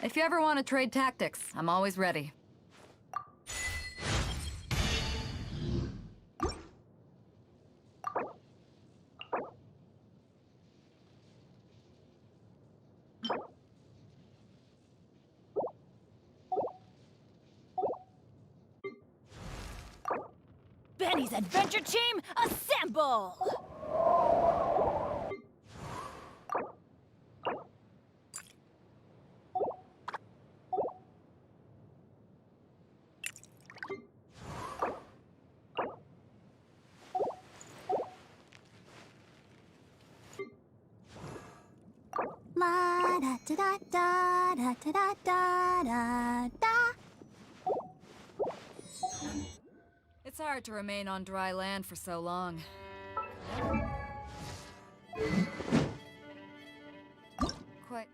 If you ever want to trade tactics, I'm always ready. Benny's adventure team, assemble! La da da da da da da da da da. It's hard to remain on dry land for so long. Quite.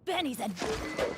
Benny's adventure.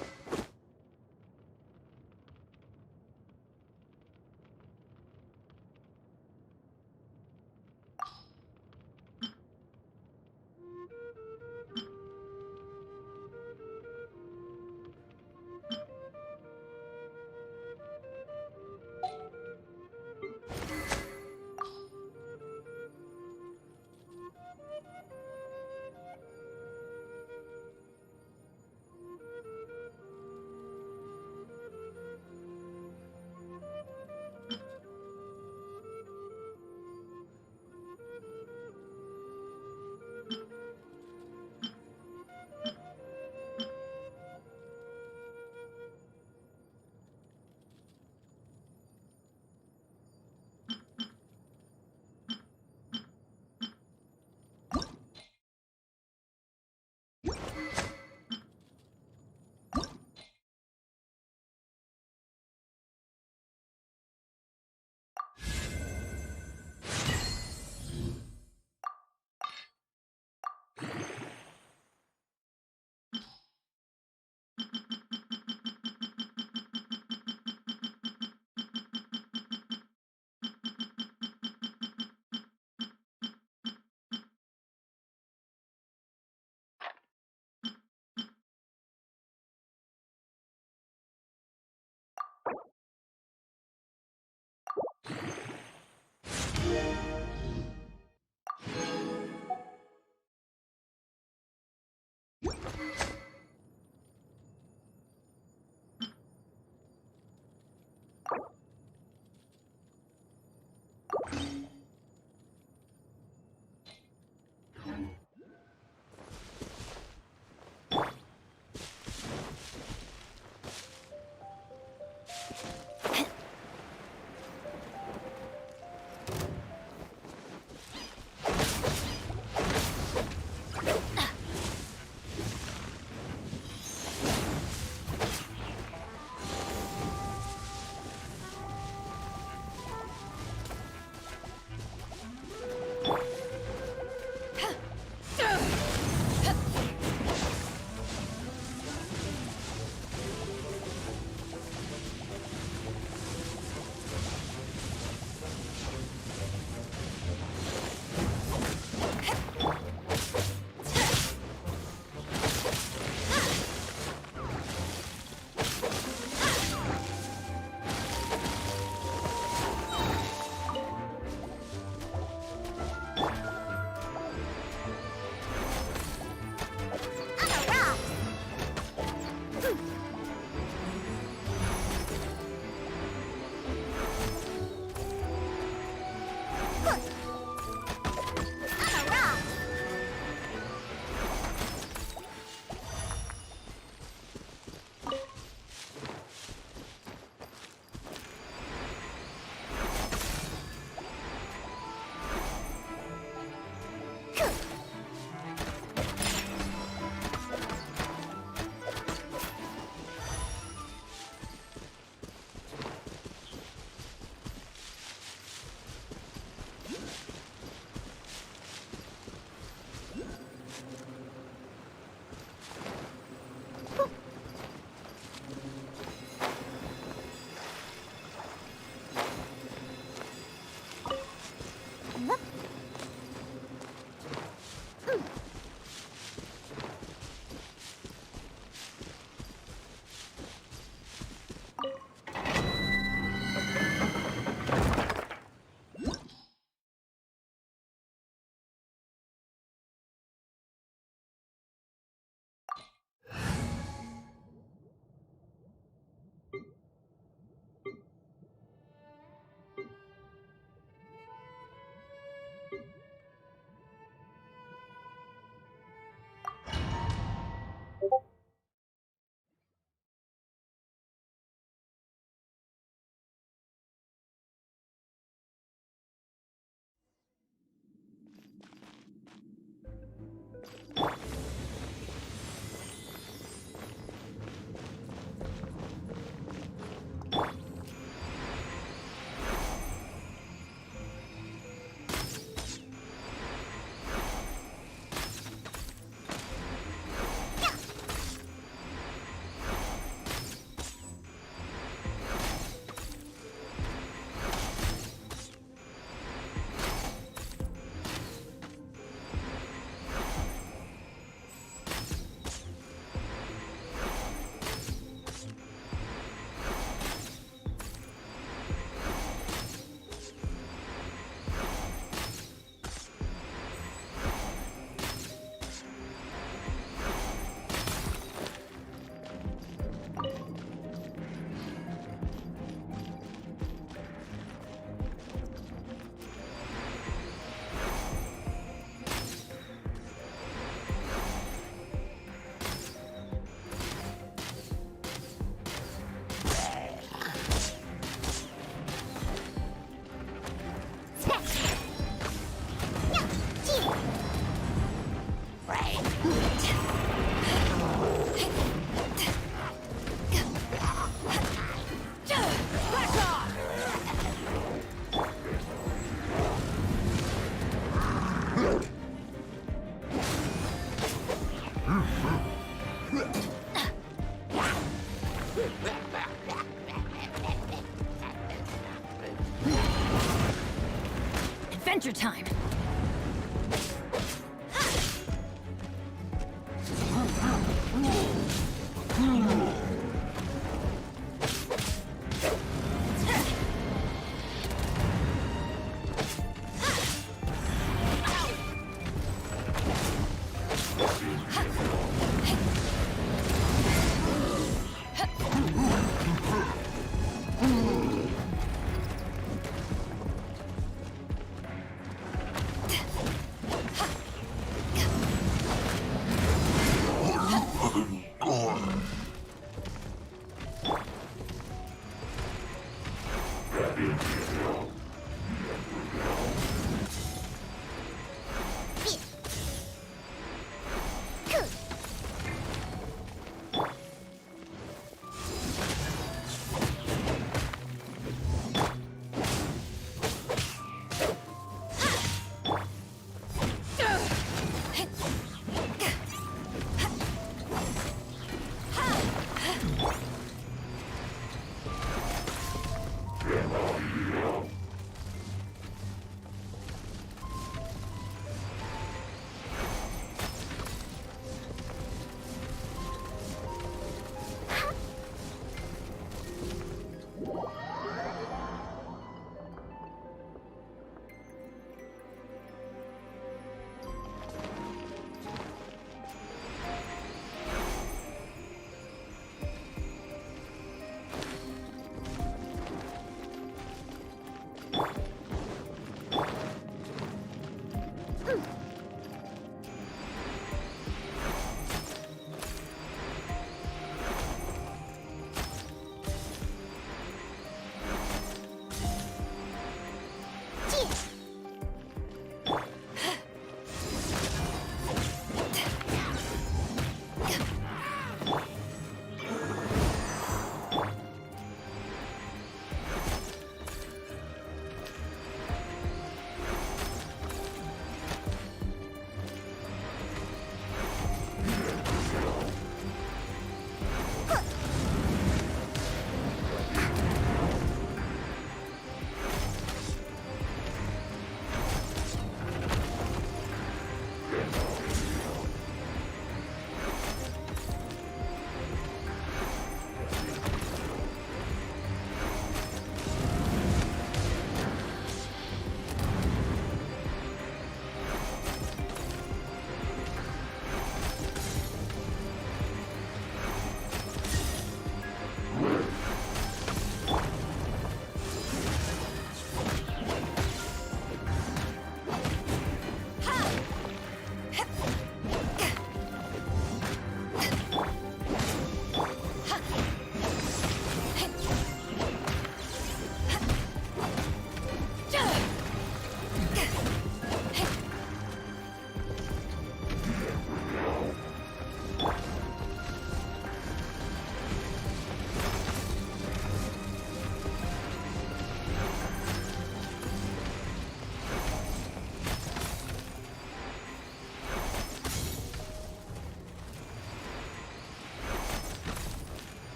Adventure time!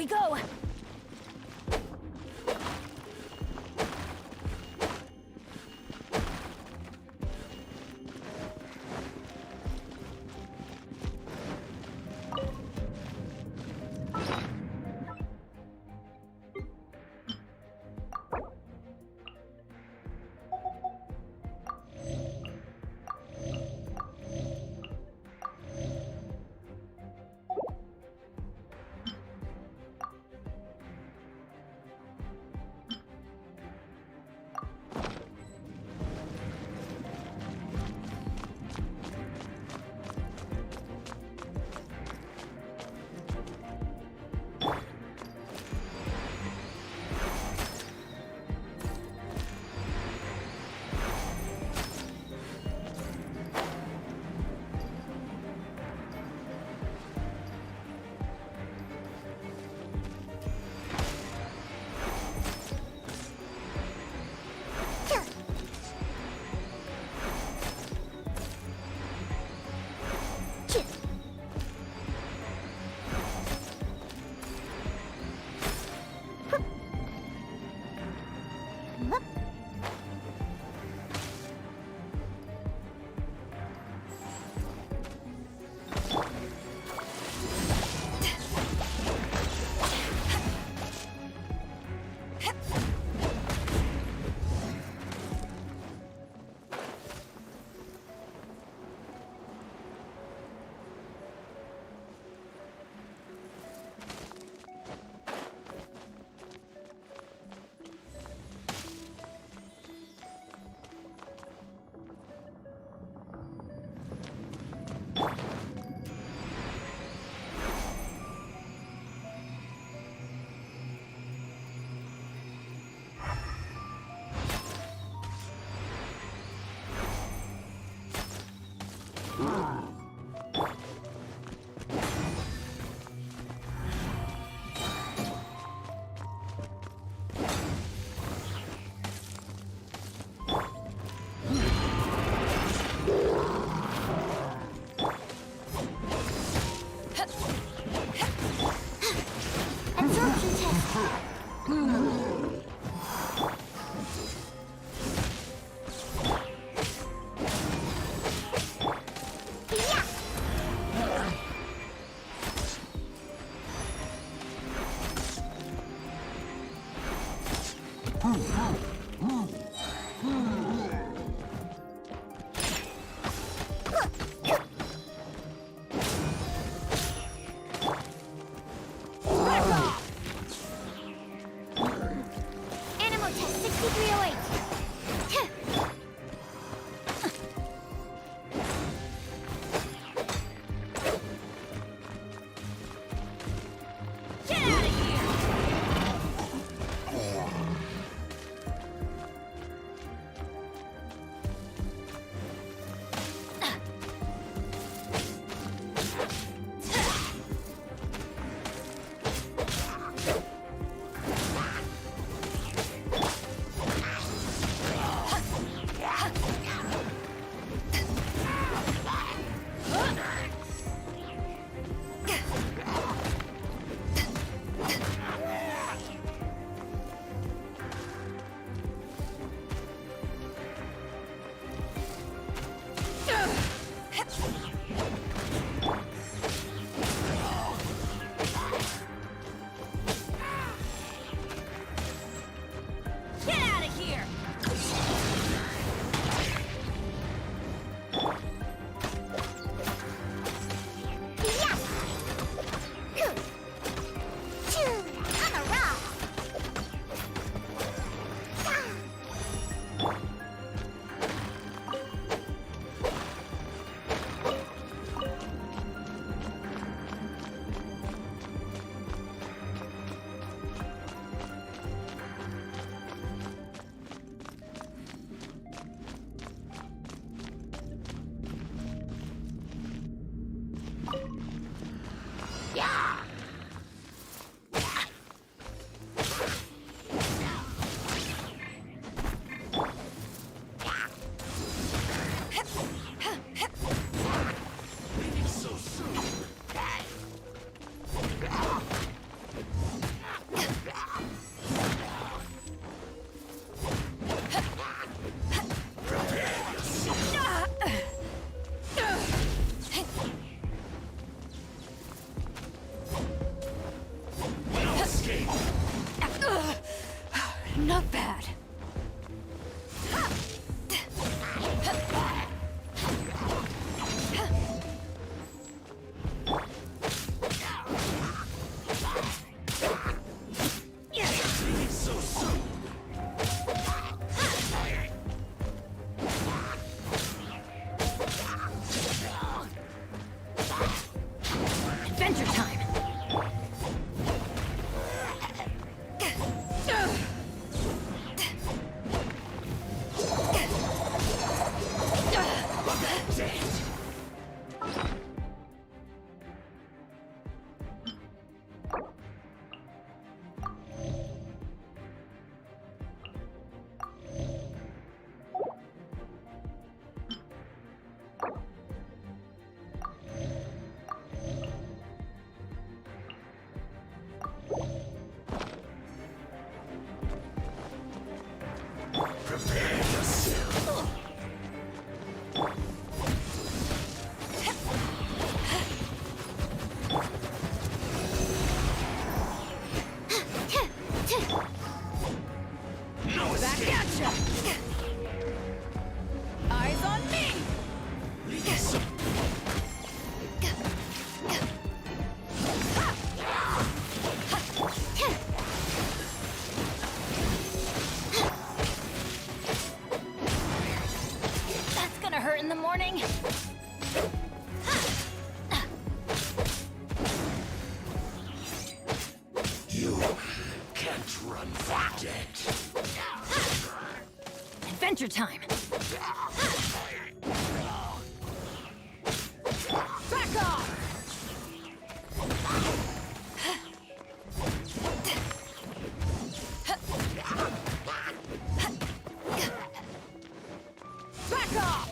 we go! Adventure time! Back at ya! Eyes on me! That's gonna hurt in the morning. You can't run from death. Adventure time! Back off! Back off!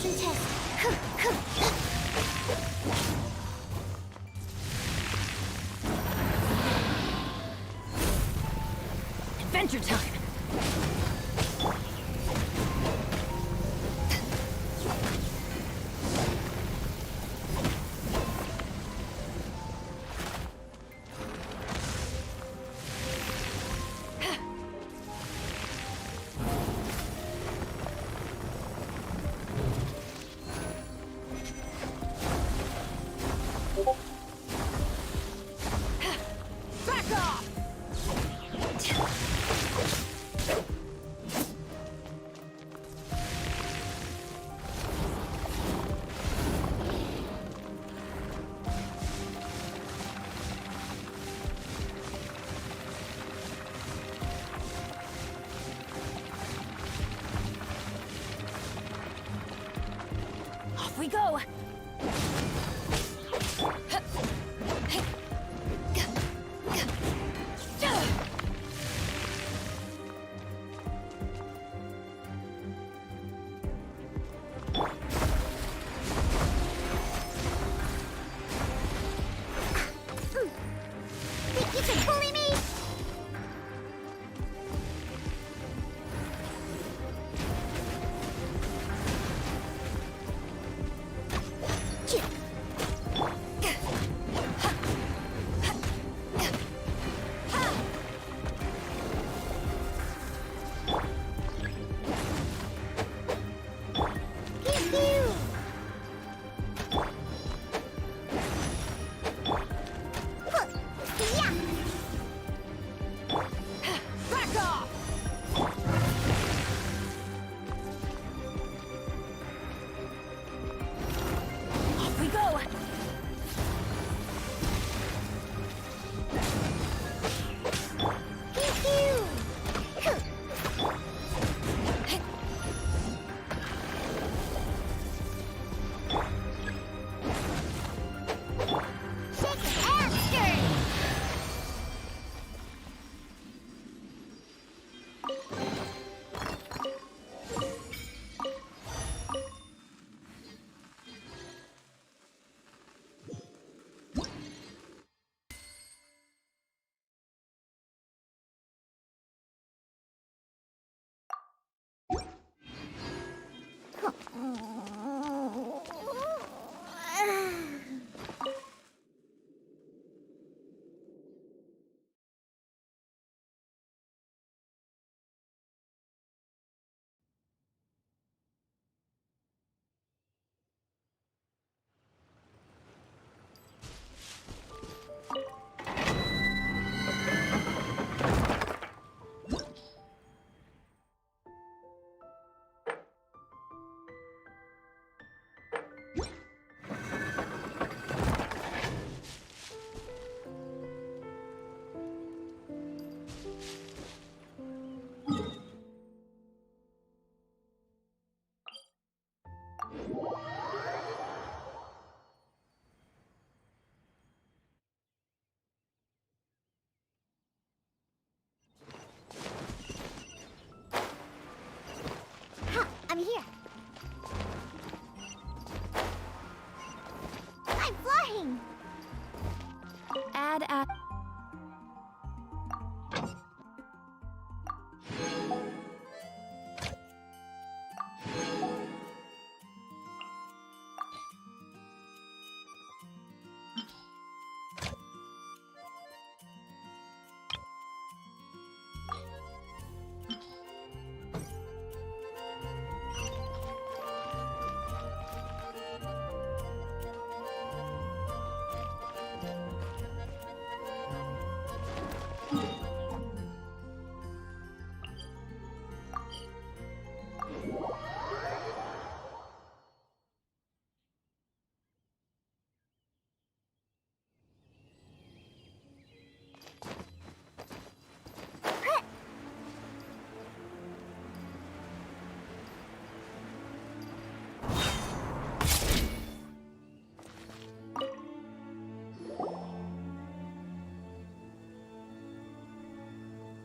perception test. Adventure time! Back off! Off we go! Think you can bully me? Pew! Huh. Yeah! Back off! Off we go! Pew! Huh. Shake and stir! Ha! I'm here. I'm flying. Add at...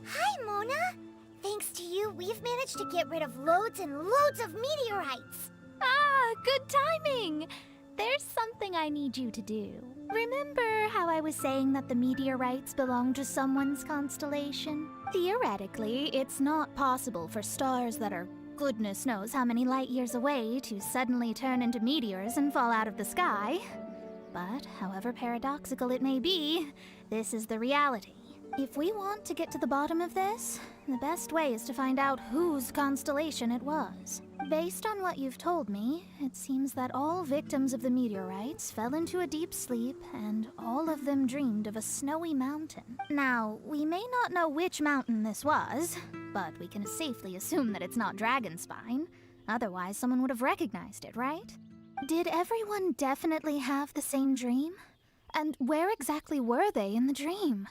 Hi, Mona. Thanks to you, we've managed to get rid of loads and loads of meteorites. Ah, good timing! There's something I need you to do. Remember how I was saying that the meteorites belong to someone's constellation? Theoretically, it's not possible for stars that are goodness knows how many light years away to suddenly turn into meteors and fall out of the sky. But, however paradoxical it may be, this is the reality. If we want to get to the bottom of this, the best way is to find out whose constellation it was. Based on what you've told me, it seems that all victims of the meteorites fell into a deep sleep, and all of them dreamed of a snowy mountain. Now, we may not know which mountain this was, but we can safely assume that it's not Dragonspine. Otherwise, someone would have recognized it, right? Did everyone definitely have the same dream? And where exactly were they in the dream?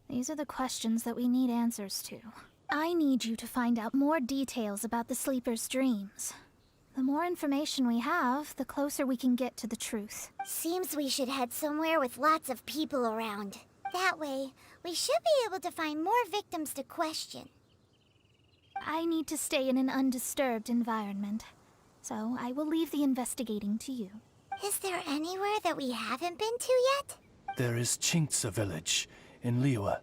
These are the questions that we need answers to. I need you to find out more details about the sleeper's dreams. The more information we have, the closer we can get to the truth. Seems we should head somewhere with lots of people around. That way, we should be able to find more victims to question. I need to stay in an undisturbed environment, so I will leave the investigating to you. Is there anywhere that we haven't been to yet? There is Chinksa village in Liyue,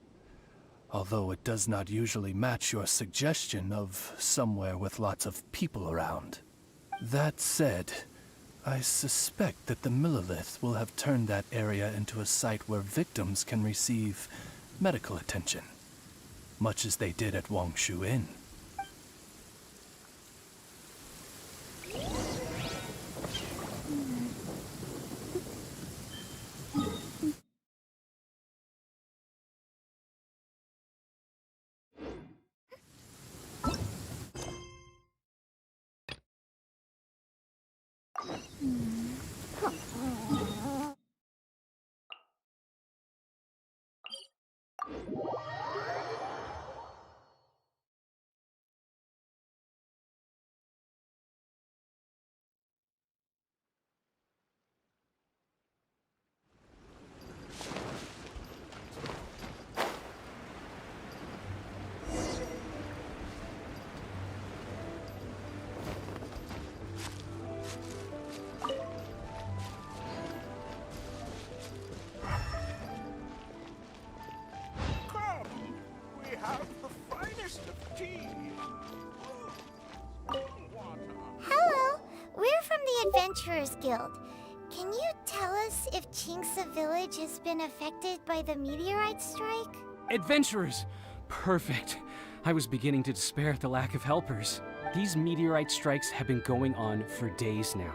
although it does not usually match your suggestion of somewhere with lots of people around. That said, I suspect that the Millilith will have turned that area into a site where victims can receive medical attention, much as they did at Wangshu Inn. Come! We have the finest of tea! Water. Hello, we're from the Adventurers Guild. Can you tell us if Chinksa village has been affected by the meteorite strike? Adventurers! Perfect. I was beginning to despair at the lack of helpers. These meteorite strikes have been going on for days now.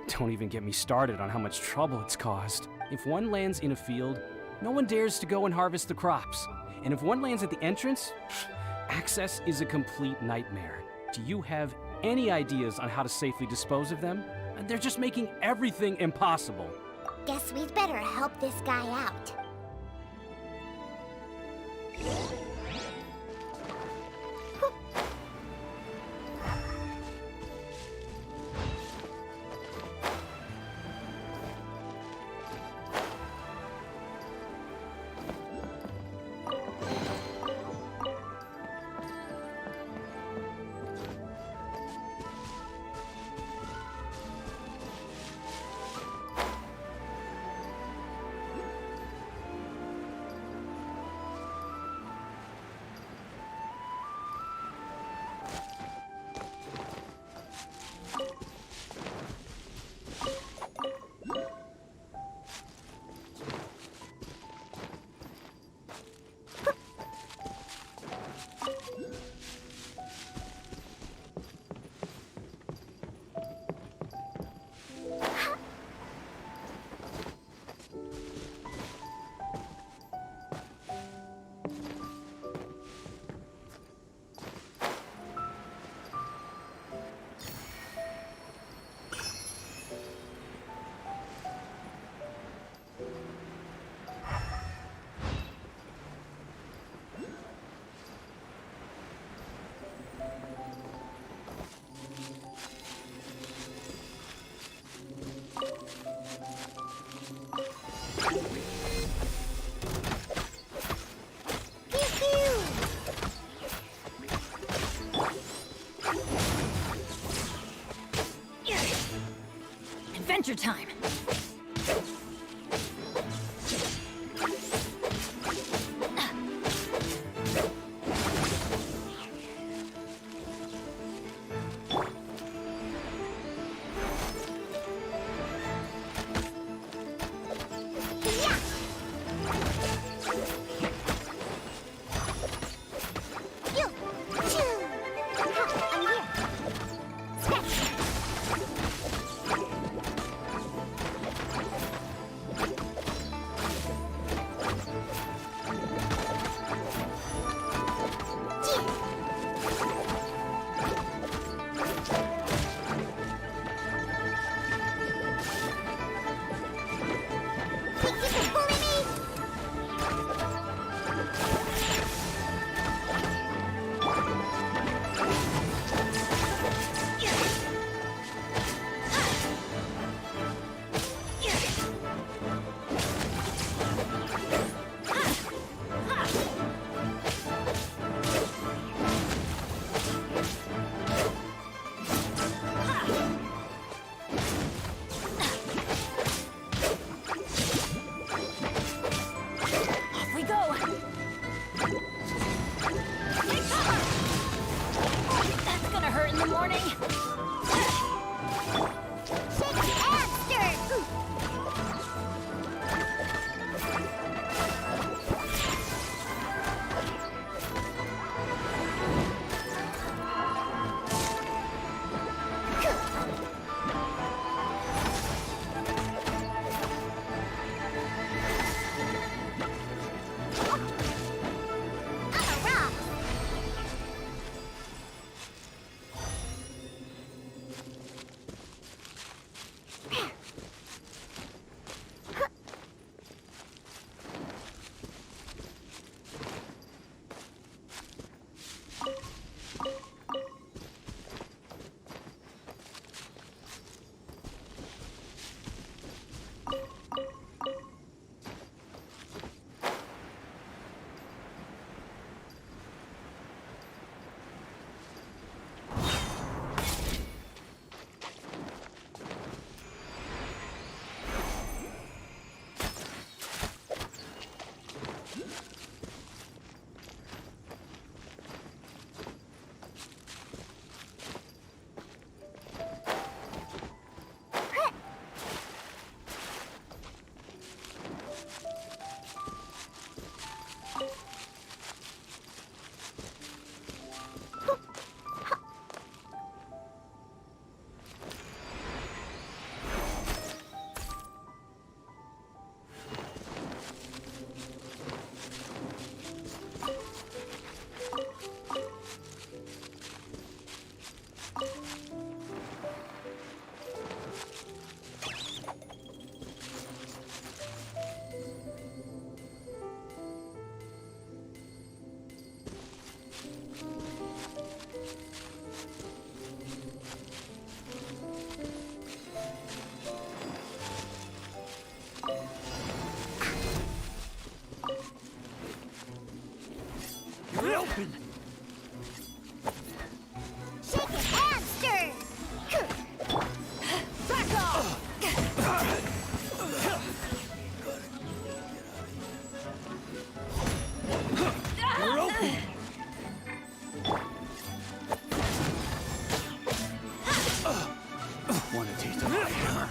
Don't even get me started on how much trouble it's caused. If one lands in a field, no one dares to go and harvest the crops. And if one lands at the entrance, access is a complete nightmare. Do you have any ideas on how to safely dispose of them? They're just making everything impossible. Guess we'd better help this guy out. Adventure time! Open! Shake it, hamster! Back off! You're open! Want a taste of my hammer?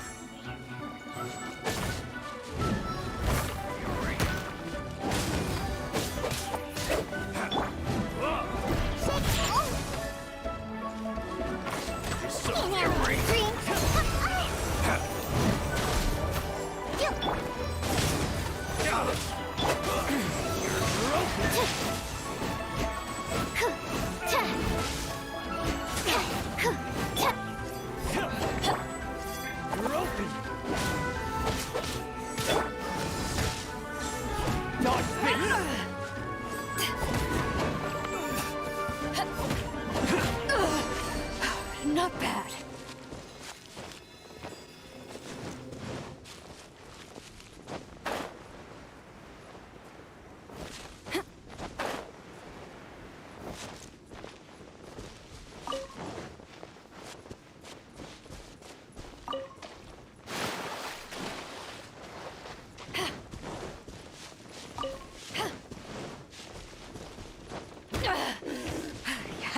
Not bad.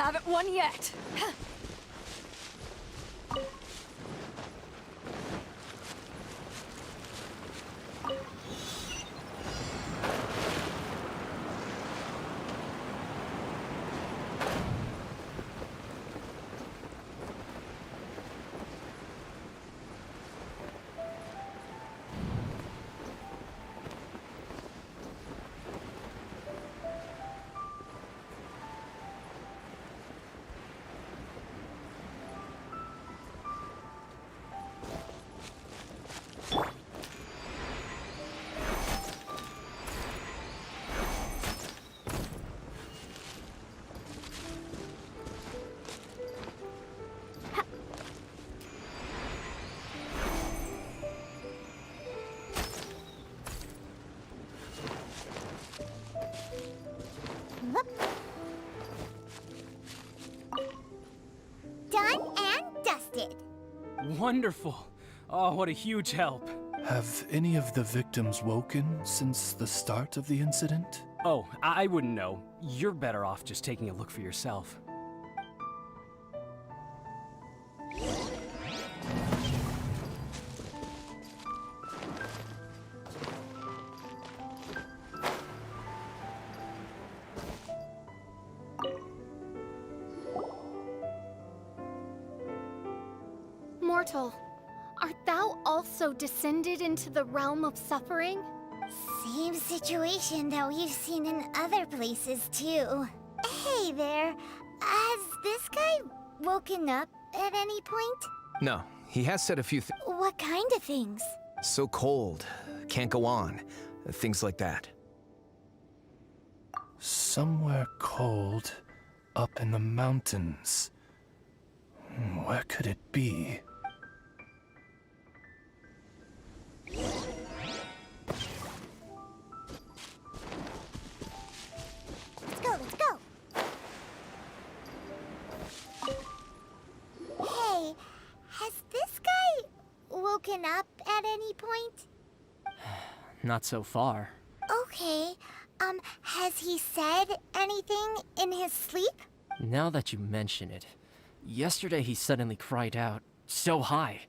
haven't won yet. Done and dusted. Wonderful. Oh, what a huge help. Have any of the victims woken since the start of the incident? Oh, I wouldn't know. You're better off just taking a look for yourself. Mortal, art thou also descended into the realm of suffering? Same situation that we've seen in other places, too. Hey there, has this guy woken up at any point? No, he has said a few things. What kind of things? So cold, can't go on, things like that. Somewhere cold, up in the mountains. Where could it be? Let's go, let's go! Hey, has this guy woken up at any point? Not so far. Okay, has he said anything in his sleep? Now that you mention it, yesterday he suddenly cried out, so high.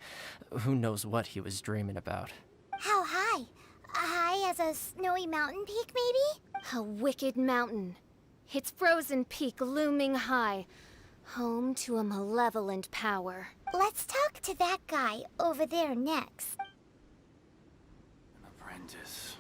Who knows what he was dreaming about. How high? High as a snowy mountain peak, maybe? A wicked mountain. Its frozen peak looming high. Home to a malevolent power. Let's talk to that guy over there next. An apprentice.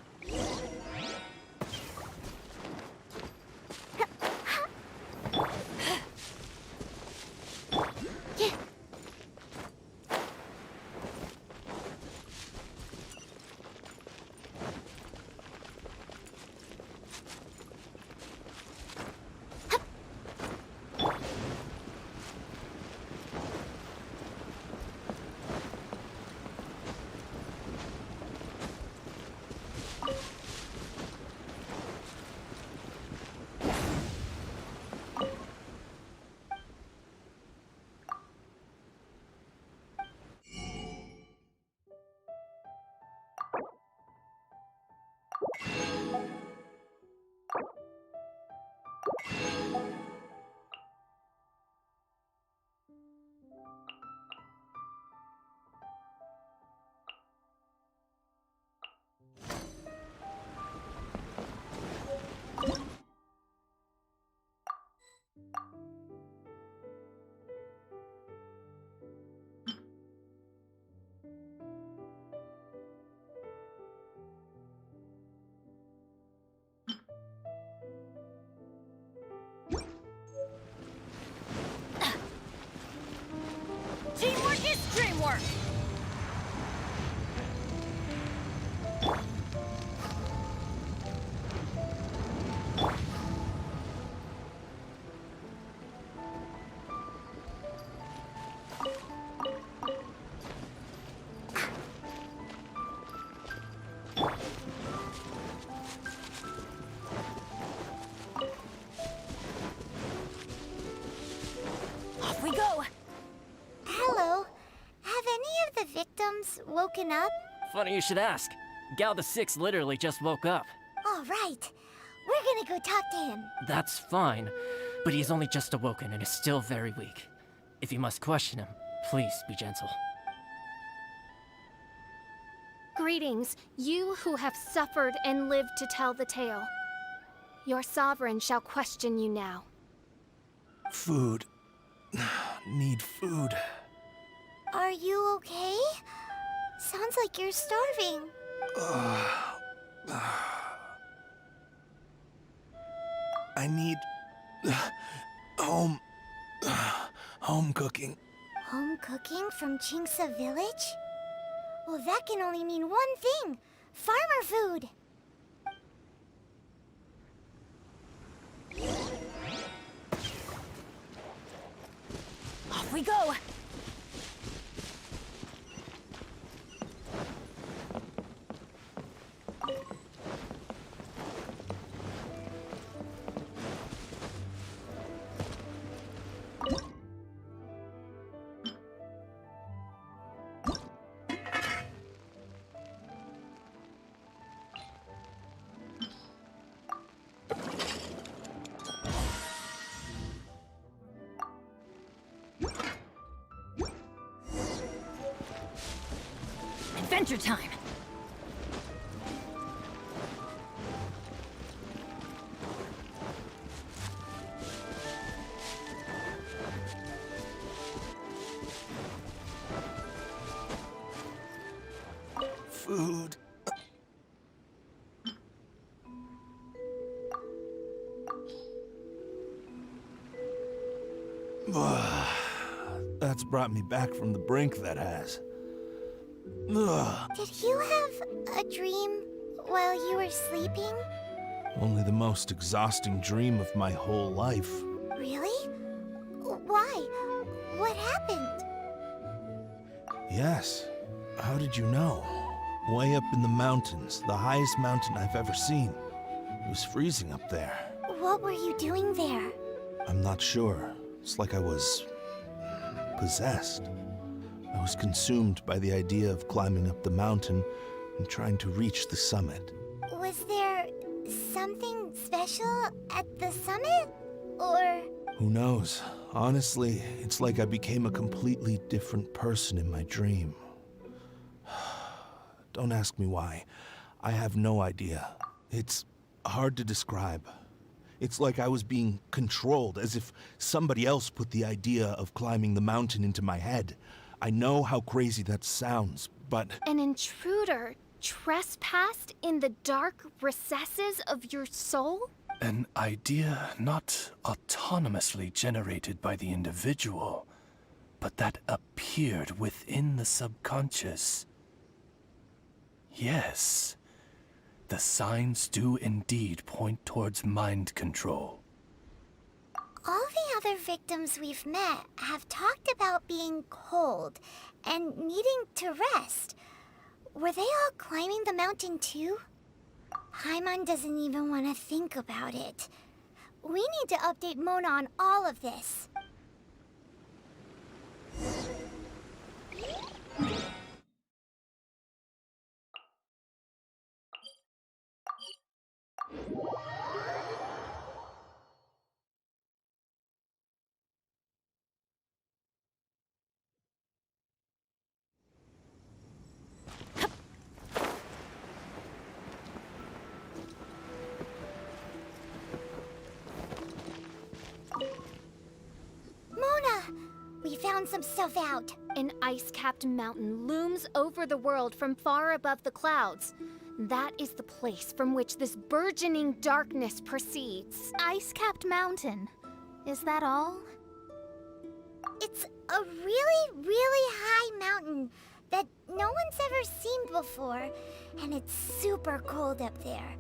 Teamwork is dreamwork! Off we go! Hello. Have any of the victims woken up? Funny you should ask. Gal the Six literally just woke up. All right. We're gonna go talk to him. That's fine. but he is only just awoken and is still very weak. If you must question him, please be gentle. Greetings, you who have suffered and lived to tell the tale. Your sovereign shall question you now. Food. Need food. Are you okay? Sounds like you're starving. I need home cooking. Home cooking from Chingsa village? Well, that can only mean one thing. Farmer food. Off we go! Adventure time! Food. That's brought me back from the brink, that has. Ugh. Did you have a dream while you were sleeping? Only the most exhausting dream of my whole life. Really? Why? What happened? Yes. How did you know? Way up in the mountains, the highest mountain I've ever seen. It was freezing up there. What were you doing there? I'm not sure. It's like I was possessed. I was consumed by the idea of climbing up the mountain and trying to reach the summit. Was there something special at the summit? Or... Who knows? Honestly, it's like I became a completely different person in my dream. Don't ask me why. I have no idea. It's hard to describe. It's like I was being controlled, as if somebody else put the idea of climbing the mountain into my head. I know how crazy that sounds, but... An intruder trespassed in the dark recesses of your soul? An idea not autonomously generated by the individual, but that appeared within the subconscious. Yes, the signs do indeed point towards mind control. all the other victims we've met have talked about being cold and needing to rest. Were they all climbing the mountain too? Paimon doesn't even want to think about it. We need to update Mona on all of this. Mona! We found some stuff out. An ice-capped mountain looms over the world from far above the clouds. That is the place from which this burgeoning darkness proceeds. Ice-capped mountain. Is that all? It's a really, really high mountain that no one's ever seen before, and it's super cold up there.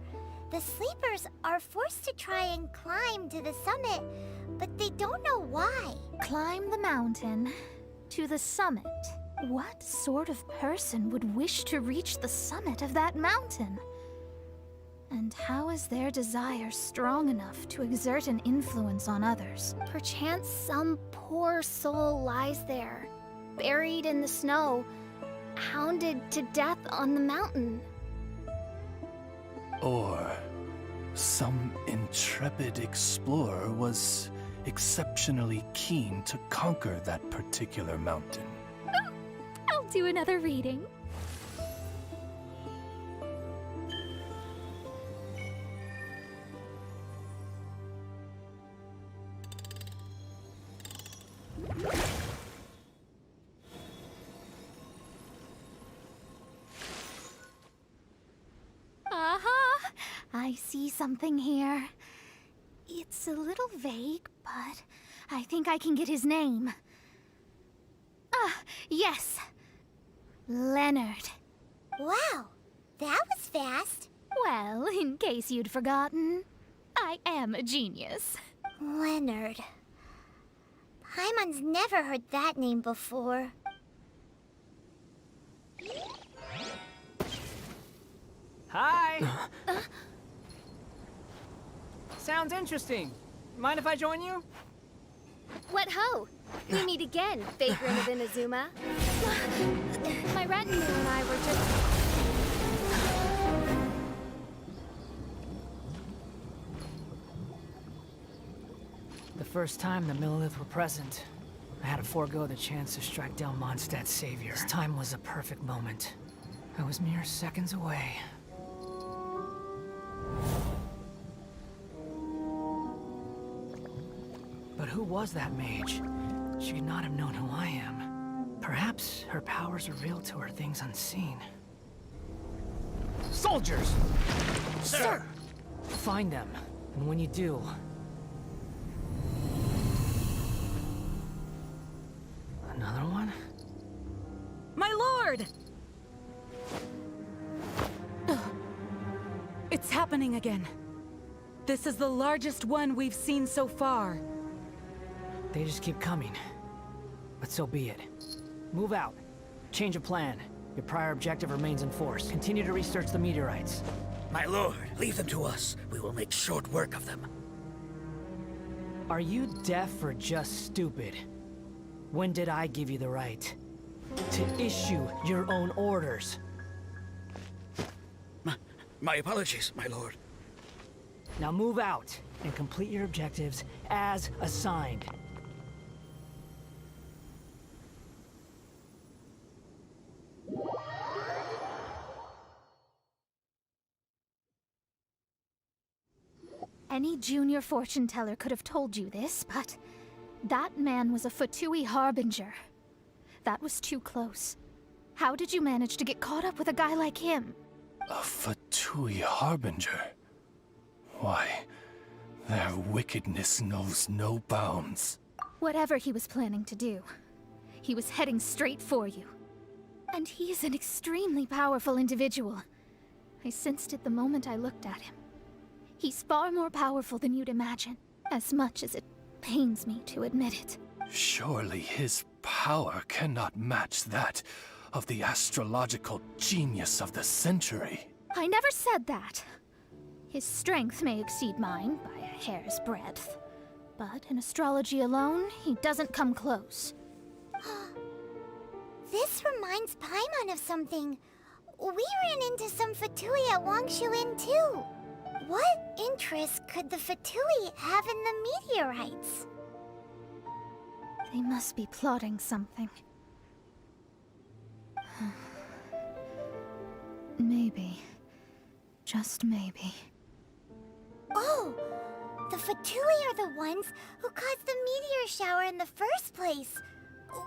The sleepers are forced to try and climb to the summit, but they don't know why. Climb the mountain to the summit. What sort of person would wish to reach the summit of that mountain? And how is their desire strong enough to exert an influence on others? Perchance some poor soul lies there, buried in the snow, hounded to death on the mountain. Or some intrepid explorer was exceptionally keen to conquer that particular mountain. I'll do another reading. Aha! I see something here. It's a little vague, but I think I can get his name. Ah, yes. Leonard. Wow, that was fast. Well, in case you'd forgotten, I am a genius. Leonard. Paimon's never heard that name before. Hi! Sounds interesting. Mind if I join you? What ho! We meet again, vagrant of Inazuma. My retinue and I were just... The first time the Millelith were present, I had to forego the chance to strike down Mondstadt's savior. This time was a perfect moment. I was mere seconds away. But who was that mage? She could not have known who I am. Perhaps her powers revealed to her things unseen. Soldiers! Sir! Find them, and when you do... Another one? My lord! It's happening again. This is the largest one we've seen so far. They just keep coming. But so be it. Move out. Change of plan. Your prior objective remains in force. Continue to research the meteorites. My lord, leave them to us. We will make short work of them. Are you deaf or just stupid? When did I give you the right to issue your own orders? My apologies, my lord. Now move out and complete your objectives as assigned. Any junior fortune teller could have told you this, but that man was a Fatui harbinger. That was too close. How did you manage to get caught up with a guy like him? A Fatui harbinger? Why, their wickedness knows no bounds. Whatever he was planning to do, he was heading straight for you. And he is an extremely powerful individual. I sensed it the moment I looked at him. He's far more powerful than you'd imagine, as much as it pains me to admit it. Surely his power cannot match that of the astrological genius of the century. I never said that. His strength may exceed mine by a hair's breadth, but in astrology alone, he doesn't come close. This reminds Paimon of something. We ran into some Fatui at Wangshuin too. What interest could the Fatui have in the meteorites? They must be plotting something. Maybe. Just maybe. Oh! The Fatui are the ones who caused the meteor shower in the first place.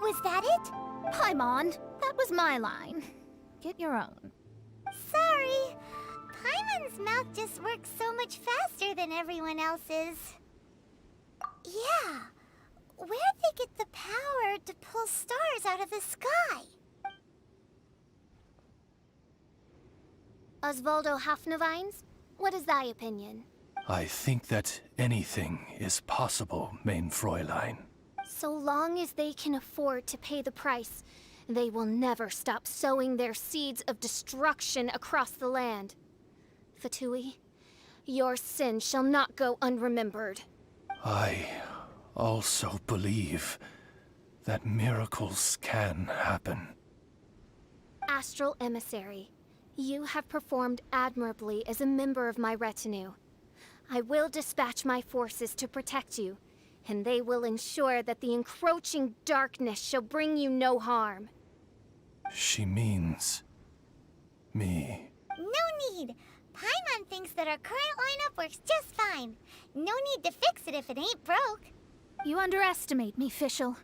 Was that it? Paimon, that was my line. Get your own. Sorry. Paimon's mouth just works so much faster than everyone else's. Yeah. Where'd they get the power to pull stars out of the sky? Osvaldo Hafnavines? What is thy opinion? I think that anything is possible, main Fräulein. So long as they can afford to pay the price, they will never stop sowing their seeds of destruction across the land. Fatui, your sin shall not go unremembered. I also believe that miracles can happen. Astral Emissary, you have performed admirably as a member of my retinue. I will dispatch my forces to protect you, and they will ensure that the encroaching darkness shall bring you no harm. She means... me. No need. Paimon thinks that our current lineup works just fine. No need to fix it if it ain't broke. You underestimate me, Fischl.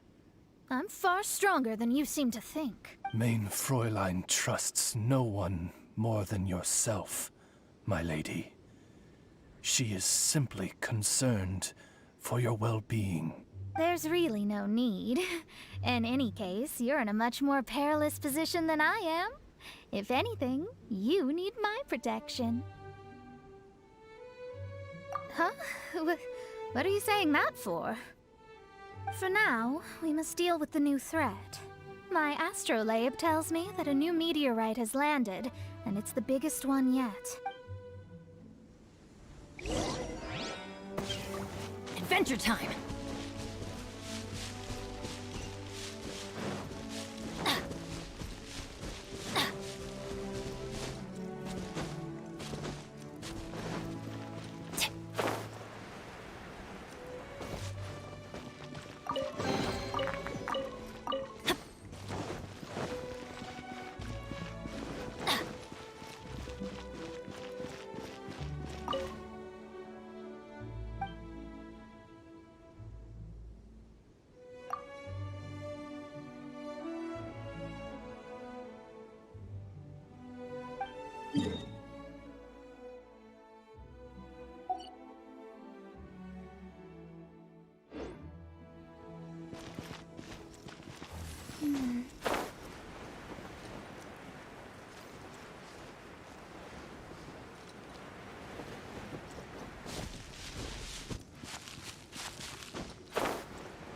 I'm far stronger than you seem to think. Main Fräulein trusts no one more than yourself, my lady. She is simply concerned for your well-being. There's really no need. In any case, you're in a much more perilous position than I am. If anything, you need my protection. Huh? What are you saying that for? For now, we must deal with the new threat. My astrolabe tells me that a new meteorite has landed, and it's the biggest one yet. Adventure time!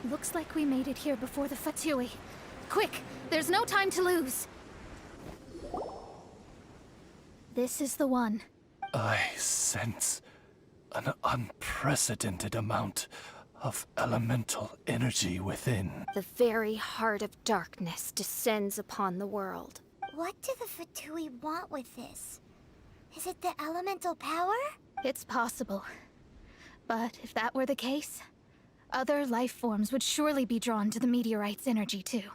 Looks like we made it here before the Fatui. Quick! There's no time to lose! This is the one. I sense an unprecedented amount of elemental energy within. The very heart of darkness descends upon the world. What do the Fatui want with this? Is it the elemental power? It's possible. But if that were the case, other life forms would surely be drawn to the meteorite's energy too.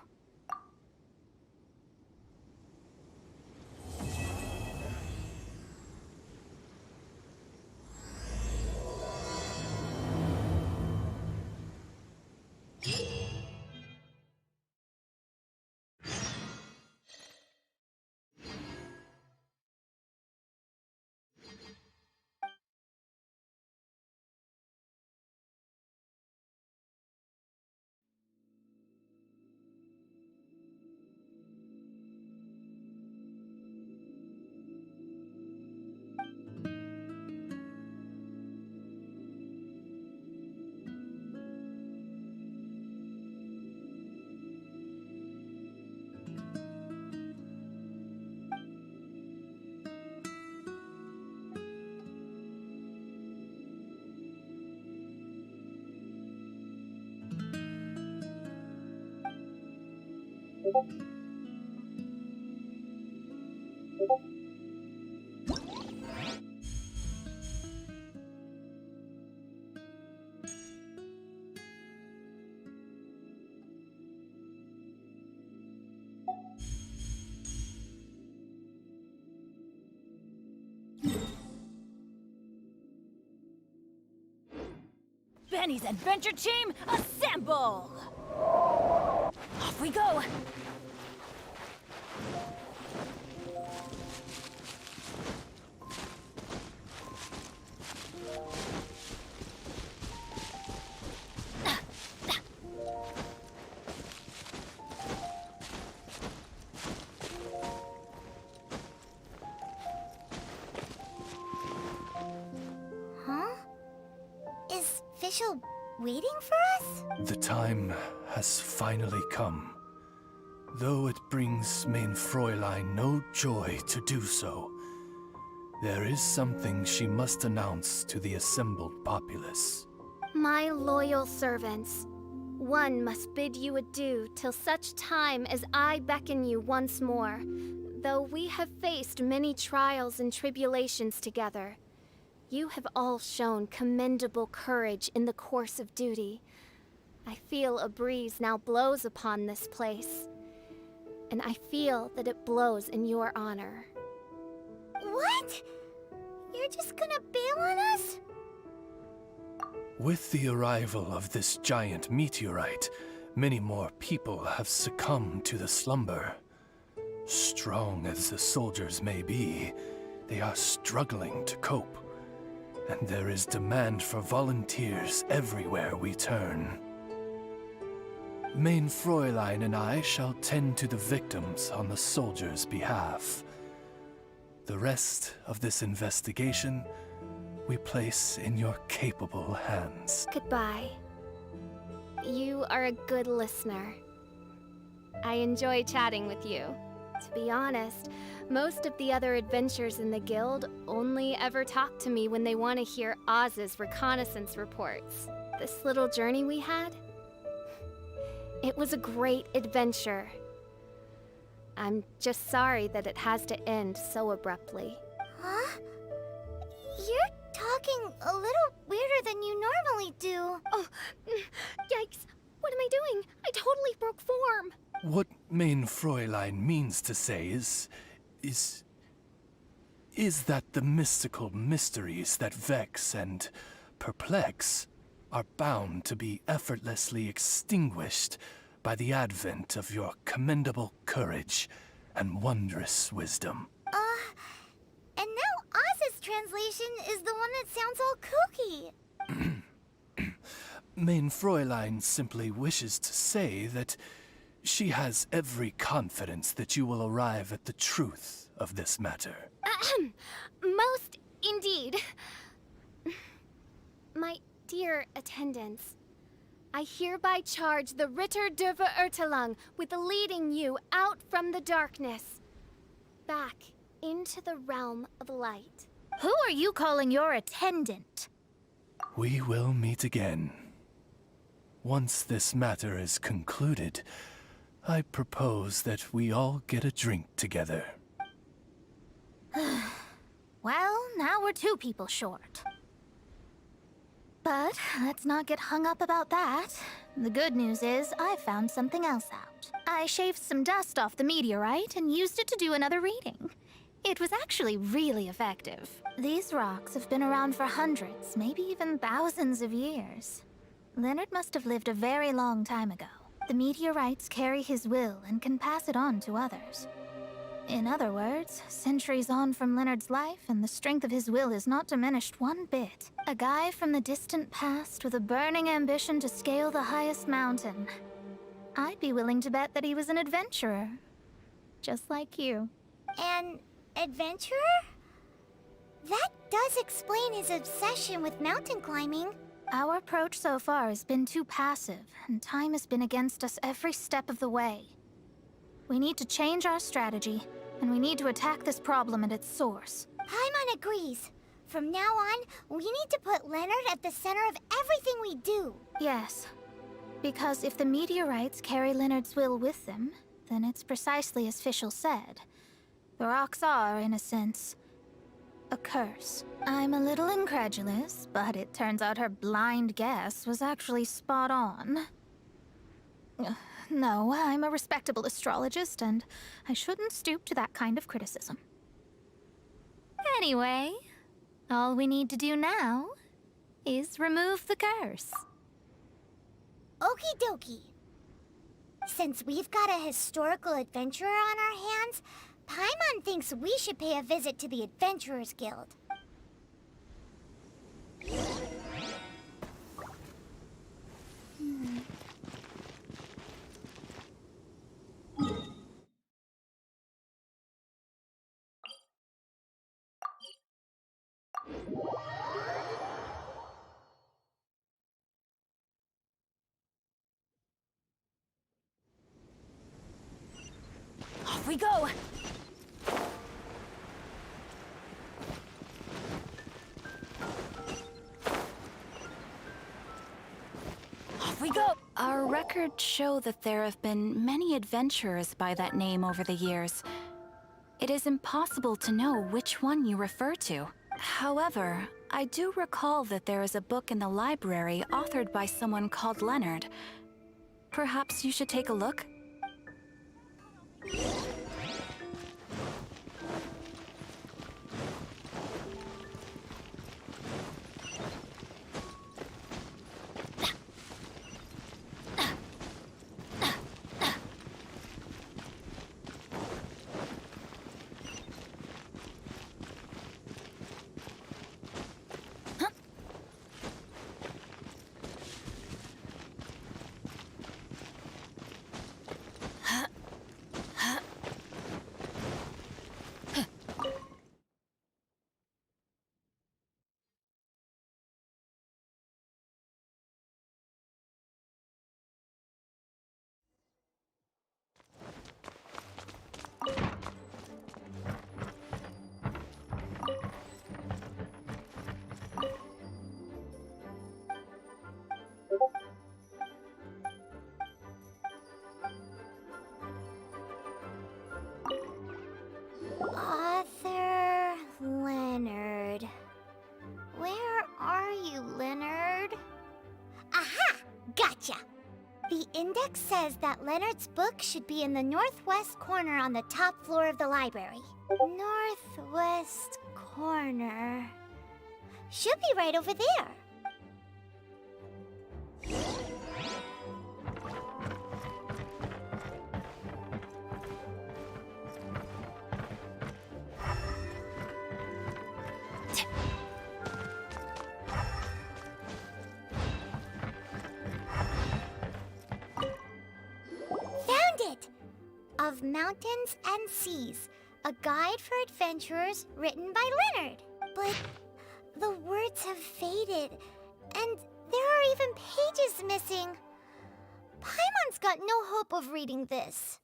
Benny's adventure team, assemble! Off we go! Huh? Is Fischl waiting for us? The time has finally come. Though it brings Main Fräulein no joy to do so, there is something she must announce to the assembled populace. My loyal servants, one must bid you adieu till such time as I beckon you once more. Though we have faced many trials and tribulations together, You have all shown commendable courage in the course of duty. I feel a breeze now blows upon this place, and I feel that it blows in your honor. What? You're just gonna bail on us? With the arrival of this giant meteorite, many more people have succumbed to the slumber. Strong as the soldiers may be, they are struggling to cope. And there is demand for volunteers everywhere we turn. Main Fräulein and I shall tend to the victims on the soldiers' behalf. The rest of this investigation we place in your capable hands. Goodbye. You are a good listener. I enjoy chatting with you. To be honest, most of the other adventurers in the guild only ever talk to me when they want to hear Oz's reconnaissance reports. This little journey we had, it was a great adventure. I'm just sorry that it has to end so abruptly. Huh? You're talking a little weirder than you normally do. Oh, yikes. What am I doing? I totally broke form. What Main Fräulein means to say is that the mystical mysteries that vex and perplex are bound to be effortlessly extinguished by the advent of your commendable courage and wondrous wisdom. And now Oz's translation is the one that sounds all kooky. Main Fräulein simply wishes to say that she has every confidence that you will arrive at the truth of this matter. Most indeed. My dear attendants, I hereby charge the Ritter der Verurteilung with leading you out from the darkness, back into the realm of light. Who are you calling your attendant? We will meet again. Once this matter is concluded, I propose that we all get a drink together. Well, now we're 2 people short. But let's not get hung up about that. The good news is I found something else out. I shaved some dust off the meteorite and used it to do another reading. It was actually really effective. These rocks have been around for hundreds, maybe even thousands of years. Leonard must have lived a very long time ago. The meteorites carry his will and can pass it on to others. In other words, centuries on from Leonard's life, and the strength of his will is not diminished one bit. A guy from the distant past with a burning ambition to scale the highest mountain. I'd be willing to bet that he was an adventurer. Just like you. An adventurer? That does explain his obsession with mountain climbing. Our approach so far has been too passive, and time has been against us every step of the way. We need to change our strategy, and we need to attack this problem at its source. Paimon agrees. From now on, we need to put Leonard at the center of everything we do. Yes, because if the meteorites carry Leonard's will with them, then it's precisely as Fischl said. The rocks are, in a sense, a curse. I'm a little incredulous, but it turns out her blind guess was actually spot on. No, I'm a respectable astrologist, and I shouldn't stoop to that kind of criticism. Anyway, all we need to do now is remove the curse. Okie dokie. Since we've got a historical adventurer on our hands, Paimon thinks we should pay a visit to the Adventurers Guild. Off we go! Off we go! Our records show that there have been many adventurers by that name over the years. It is impossible to know which one you refer to. However, I do recall that there is a book in the library authored by someone called Leonard. Perhaps you should take a look? Author Leonard. Where are you, Leonard? Aha! Gotcha! The index says that Leonard's book should be in the northwest corner on the top floor of the library. Northwest corner. Should be right over there. Of Mountains and Seas, a guide for adventurers written by Leonard. But the words have faded, and there are even pages missing. Paimon's got no hope of reading this.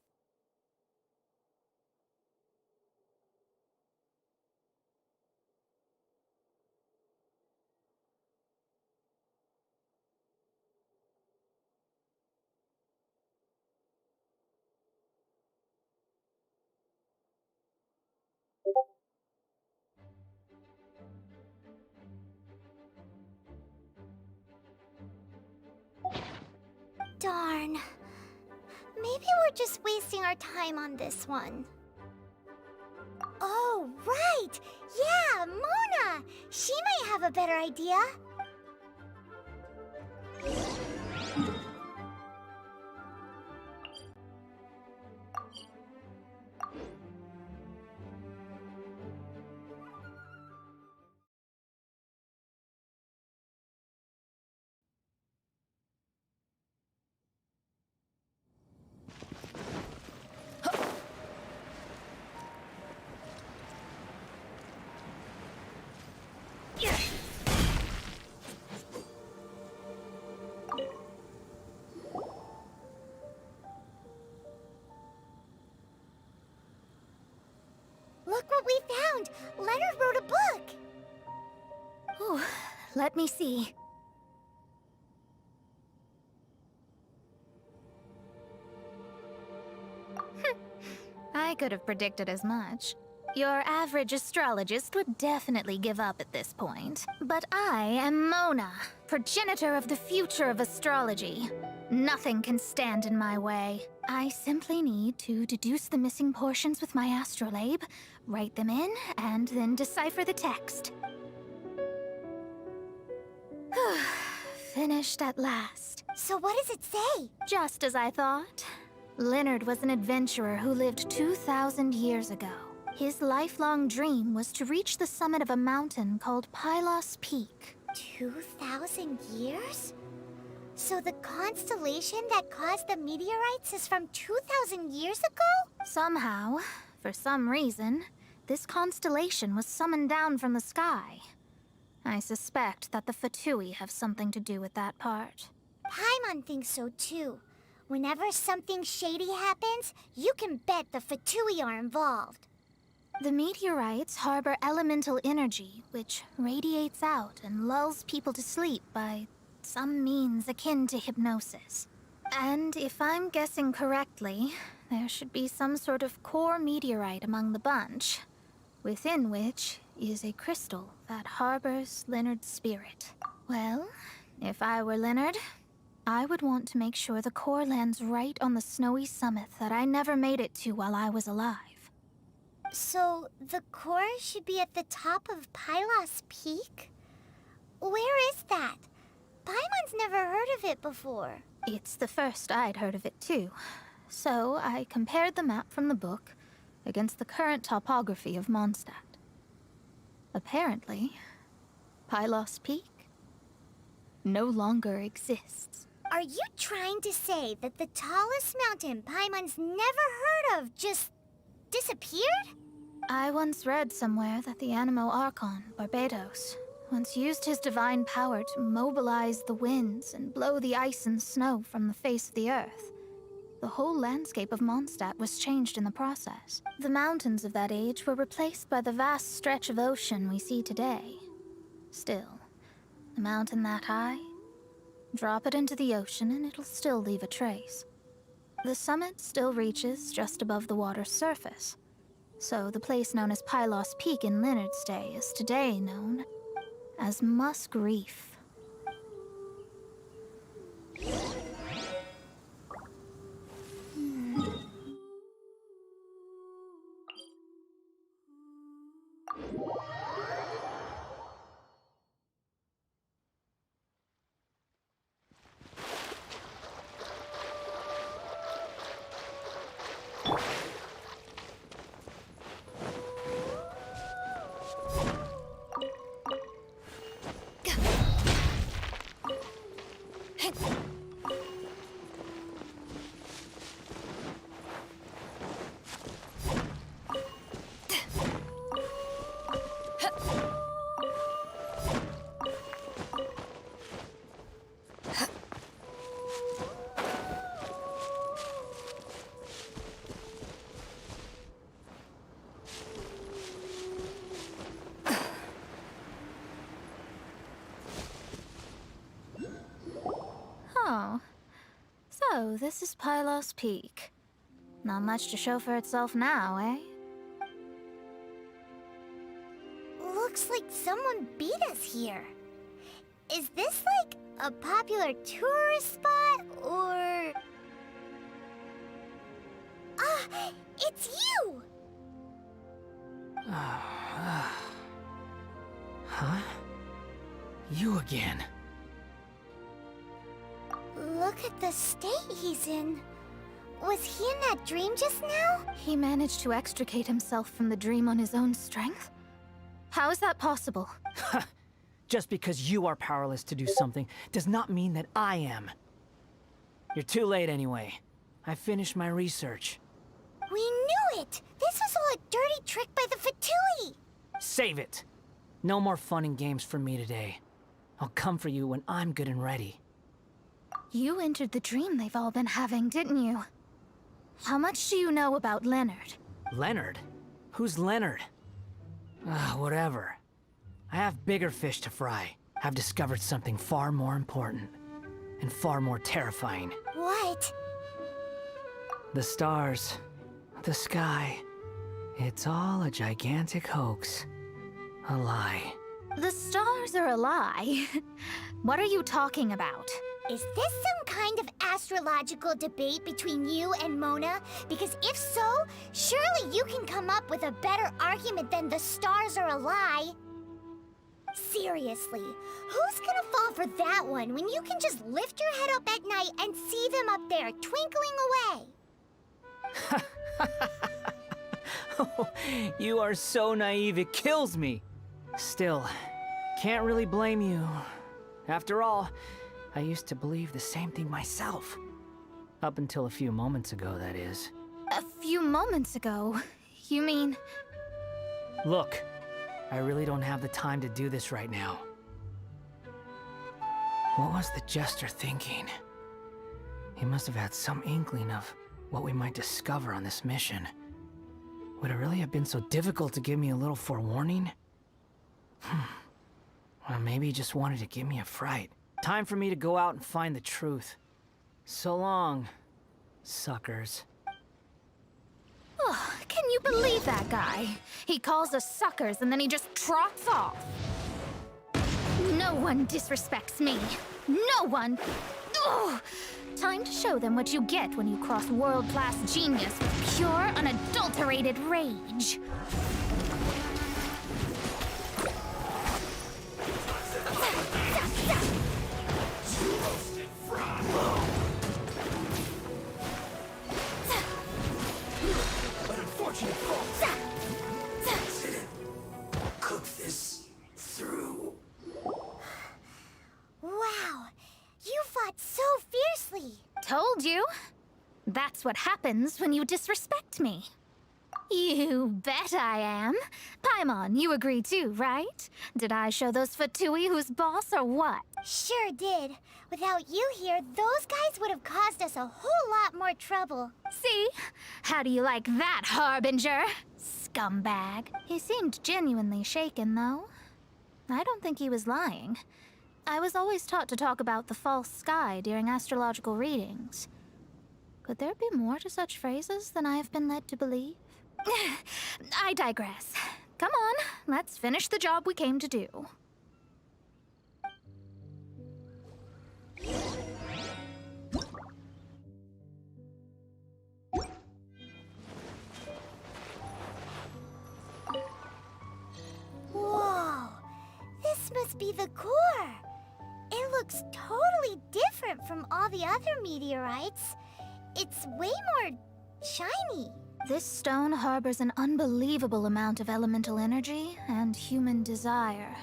Darn. Maybe we're just wasting our time on this one. Oh, right! Yeah, Mona! She might have a better idea. Look what we found! Leonard wrote a book! Ooh, let me see. I could have predicted as much. Your average astrologist would definitely give up at this point. But I am Mona, progenitor of the future of astrology. Nothing can stand in my way. I simply need to deduce the missing portions with my astrolabe, write them in, and then decipher the text. Finished at last. So what does it say? Just as I thought. Leonard was an adventurer who lived 2,000 years ago. His lifelong dream was to reach the summit of a mountain called Pylos Peak. 2,000 years? So the constellation that caused the meteorites is from 2,000 years ago? Somehow, for some reason, this constellation was summoned down from the sky. I suspect that the Fatui have something to do with that part. Paimon thinks so too. Whenever something shady happens, you can bet the Fatui are involved. The meteorites harbor elemental energy, which radiates out and lulls people to sleep by some means akin to hypnosis. And if I'm guessing correctly, there should be some sort of core meteorite among the bunch. within which is a crystal that harbors Leonard's spirit. Well, if I were Leonard, I would want to make sure the core lands right on the snowy summit that I never made it to while I was alive. So, the core should be at the top of Pylos Peak? Where is that? Paimon's never heard of it before. It's the first I'd heard of it too. So I compared the map from the book against the current topography of Mondstadt. Apparently, Pylos Peak no longer exists. Are you trying to say that the tallest mountain Paimon's never heard of just disappeared? I once read somewhere that the Animo Archon, Barbados, once used his divine power to mobilize the winds and blow the ice and snow from the face of the earth. The whole landscape of Mondstadt was changed in the process. The mountains of that age were replaced by the vast stretch of ocean we see today. Still, a mountain that high, drop it into the ocean and it'll still leave a trace. The summit still reaches just above the water's surface, so the place known as Pylos Peak in Leonard's day is today known as Musk Reef. Oh, so this is Pylos Peak. Not much to show for itself now, eh? Looks like someone beat us here. Is this like a popular tourist spot, or... Ah, it's you! Huh? You again. Look at the state he's in. Was he in that dream just now? He managed to extricate himself from the dream on his own strength? How is that possible? Just because you are powerless to do something does not mean that I am. You're too late anyway. I finished my research. We knew it! This was all a dirty trick by the Fatui! Save it! No more fun and games for me today. I'll come for you when I'm good and ready. You entered the dream they've all been having, didn't you? How much do you know about Leonard? Leonard? Who's Leonard? Whatever. I have bigger fish to fry. I've discovered something far more important. And far more terrifying. What? The stars. The sky. It's all a gigantic hoax. A lie. The stars are a lie. What are you talking about? Is this some kind of astrological debate between you and Mona? Because if so, surely you can come up with a better argument than the stars are a lie. Seriously, who's gonna fall for that one when you can just lift your head up at night and see them up there twinkling away? Oh, you are so naive, it kills me. Still, can't really blame you. After all, I used to believe the same thing myself. Up until a few moments ago, that is. A few moments ago? You mean... Look, I really don't have the time to do this right now. What was the Jester thinking? He must have had some inkling of what we might discover on this mission. Would it really have been so difficult to give me a little forewarning? Or maybe he just wanted to give me a fright. Time for me to go out and find the truth. So long, suckers. Oh, can you believe that guy. He calls us suckers and then he just trots off. No one disrespects me. No one. Ugh. Time to show them what you get when you cross world-class genius with pure, unadulterated rage. Cook this through. Wow, you fought so fiercely. Told you. That's what happens when you disrespect me. You bet I am. Paimon, you agree too, right? Did I show those Fatui who's boss or what? Sure did. Without you here, those guys would have caused us a whole lot more trouble. See? How do you like that, Harbinger? Scumbag. He seemed genuinely shaken, though. I don't think he was lying. I was always taught to talk about the false sky during astrological readings. Could there be more to such phrases than I have been led to believe? I digress. Come on, let's finish the job we came to do. Whoa, this must be the core. It looks totally different from all the other meteorites. It's way more shiny. This stone harbors an unbelievable amount of elemental energy and human desire.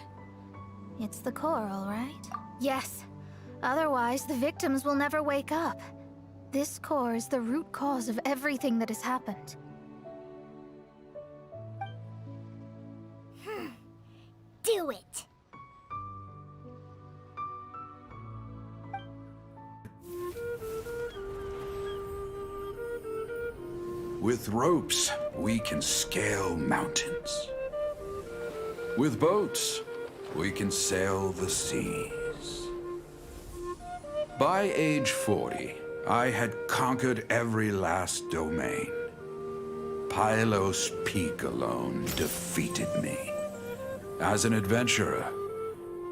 It's the core, all right? Yes. Otherwise, the victims will never wake up. This core is the root cause of everything that has happened. Do it. With ropes, we can scale mountains. With boats, we can sail the seas. By age 40, I had conquered every last domain. Pylos Peak alone defeated me. As an adventurer,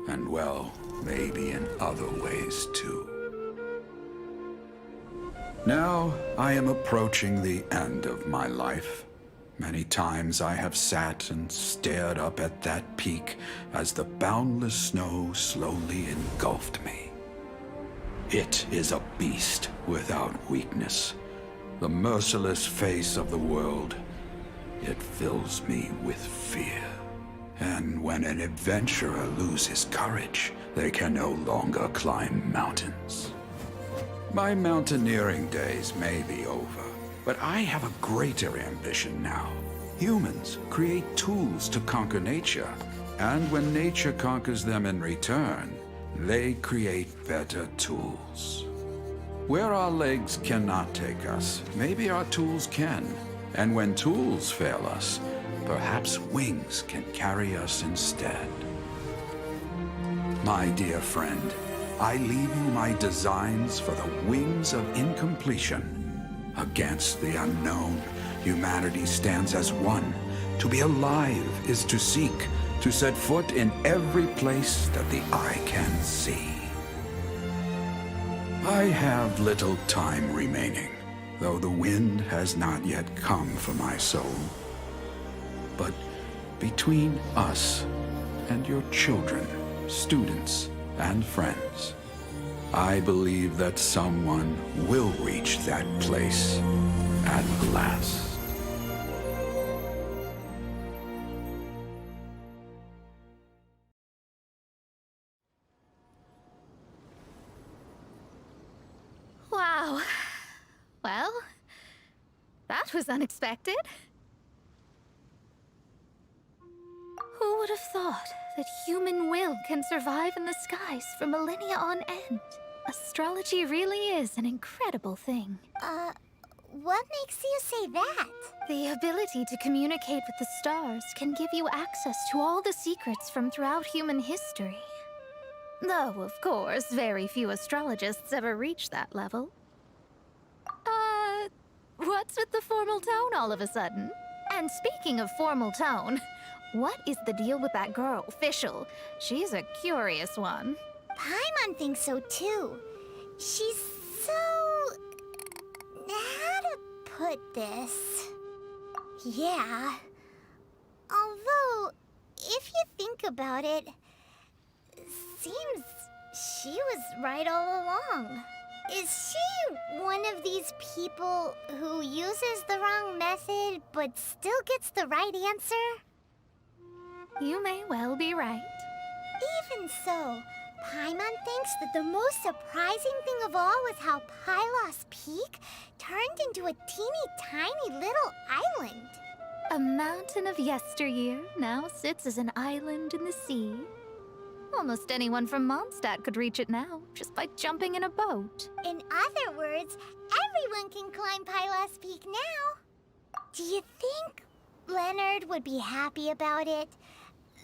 and well, maybe in other ways too. Now, I am approaching the end of my life. Many times I have sat and stared up at that peak as the boundless snow slowly engulfed me. It is a beast without weakness, the merciless face of the world. It fills me with fear. And when an adventurer loses courage, they can no longer climb mountains. My mountaineering days may be over, but I have a greater ambition now. Humans create tools to conquer nature, and when nature conquers them in return, they create better tools. Where our legs cannot take us, maybe our tools can. And when tools fail us, perhaps wings can carry us instead. My dear friend, I leave you my designs for the wings of incompletion. Against the unknown, humanity stands as one. To be alive is to seek, to set foot in every place that the eye can see. I have little time remaining, though the wind has not yet come for my soul. But between us and your children, students, and friends, I believe that someone will reach that place at last. Wow. Well, that was unexpected. Who would have thought that human will can survive in the skies for millennia on end? Astrology really is an incredible thing. What makes you say that? The ability to communicate with the stars can give you access to all the secrets from throughout human history. Though, of course, very few astrologists ever reach that level. What's with the formal tone all of a sudden? And speaking of formal tone, what is the deal with that girl, Fischl? She's a curious one. Paimon thinks so too. She's so... how to put this? Yeah. Although, if you think about it, seems she was right all along. Is she one of these people who uses the wrong method but still gets the right answer? You may well be right. Even so, Paimon thinks that the most surprising thing of all was how Pylos Peak turned into a teeny tiny little island. A mountain of yesteryear now sits as an island in the sea. Almost anyone from Mondstadt could reach it now, just by jumping in a boat. In other words, everyone can climb Pylos Peak now. Do you think Leonard would be happy about it?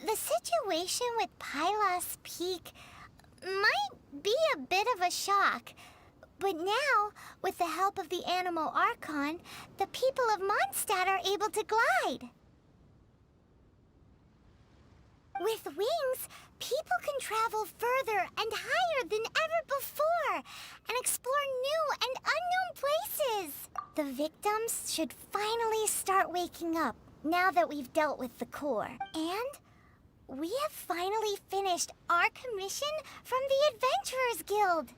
The situation with Pylos Peak might be a bit of a shock. But now, with the help of the Animal Archon, the people of Mondstadt are able to glide. With wings, people can travel further and higher than ever before and explore new and unknown places. The victims should finally start waking up now that we've dealt with the core. And we have finally finished our commission from the Adventurers Guild.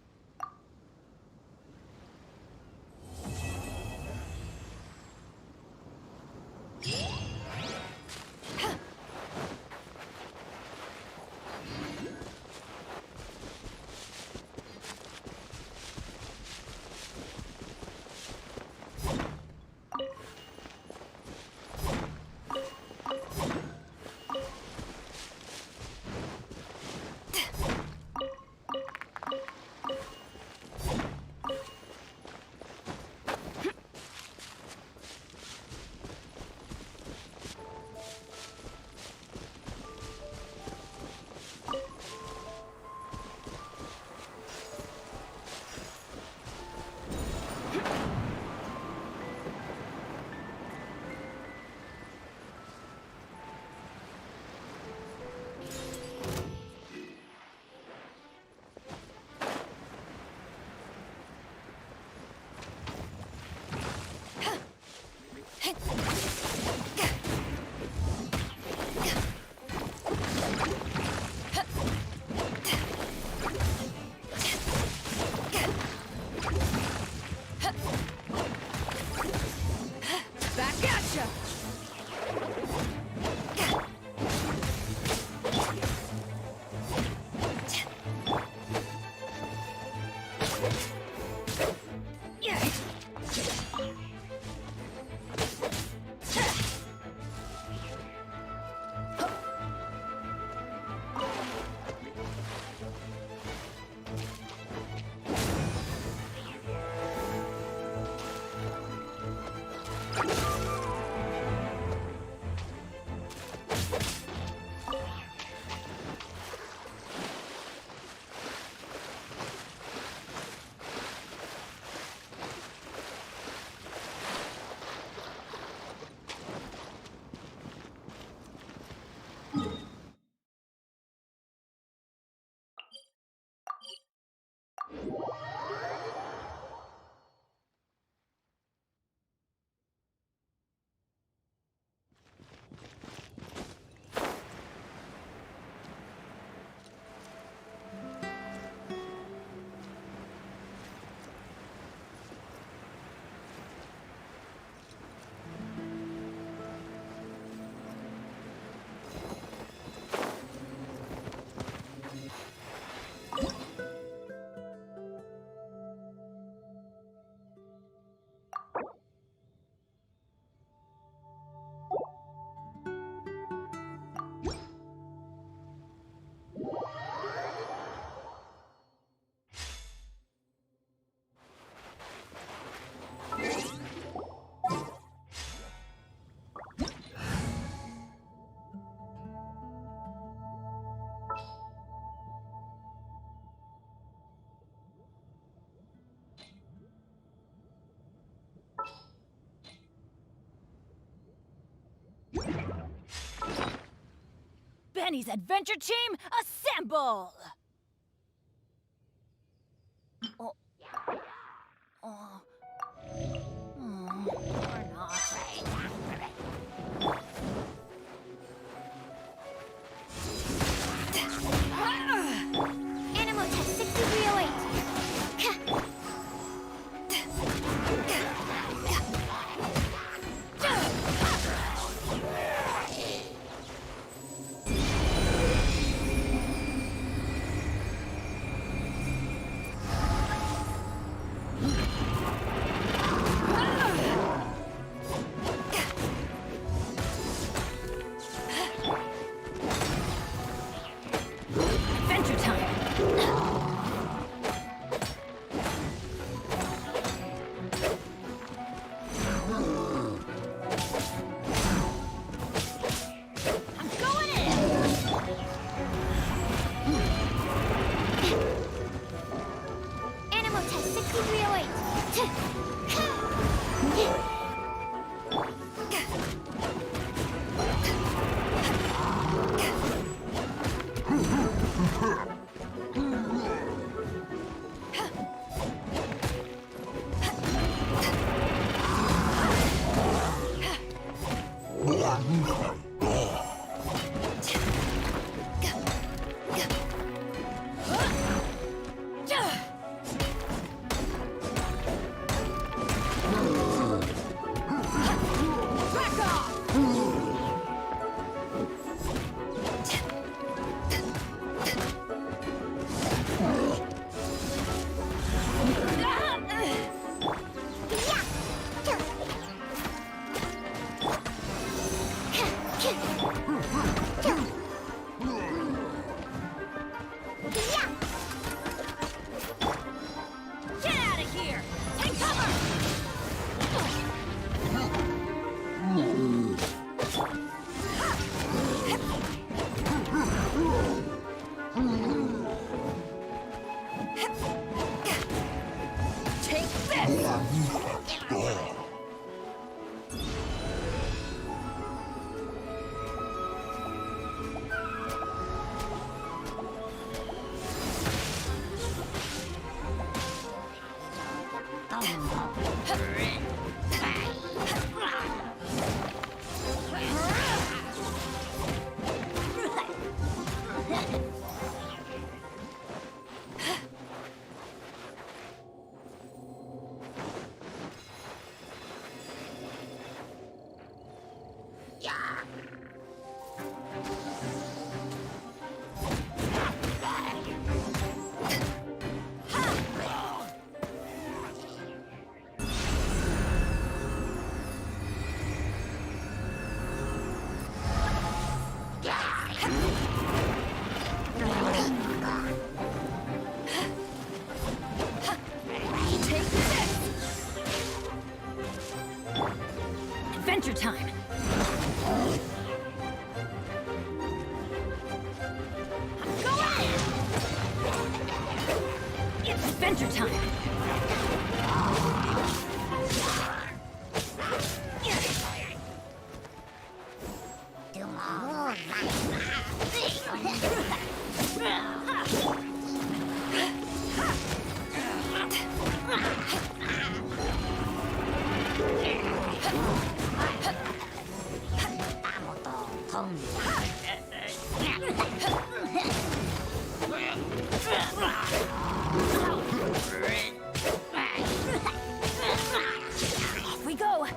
Penny's adventure team, assemble! Oh. Oh. Or not. Animal test 6308. Adventure time! I'm going in! Animal test Back off! Get out of here! Take cover! Take this! Adventure time! I'm going! It's adventure time! Off we go!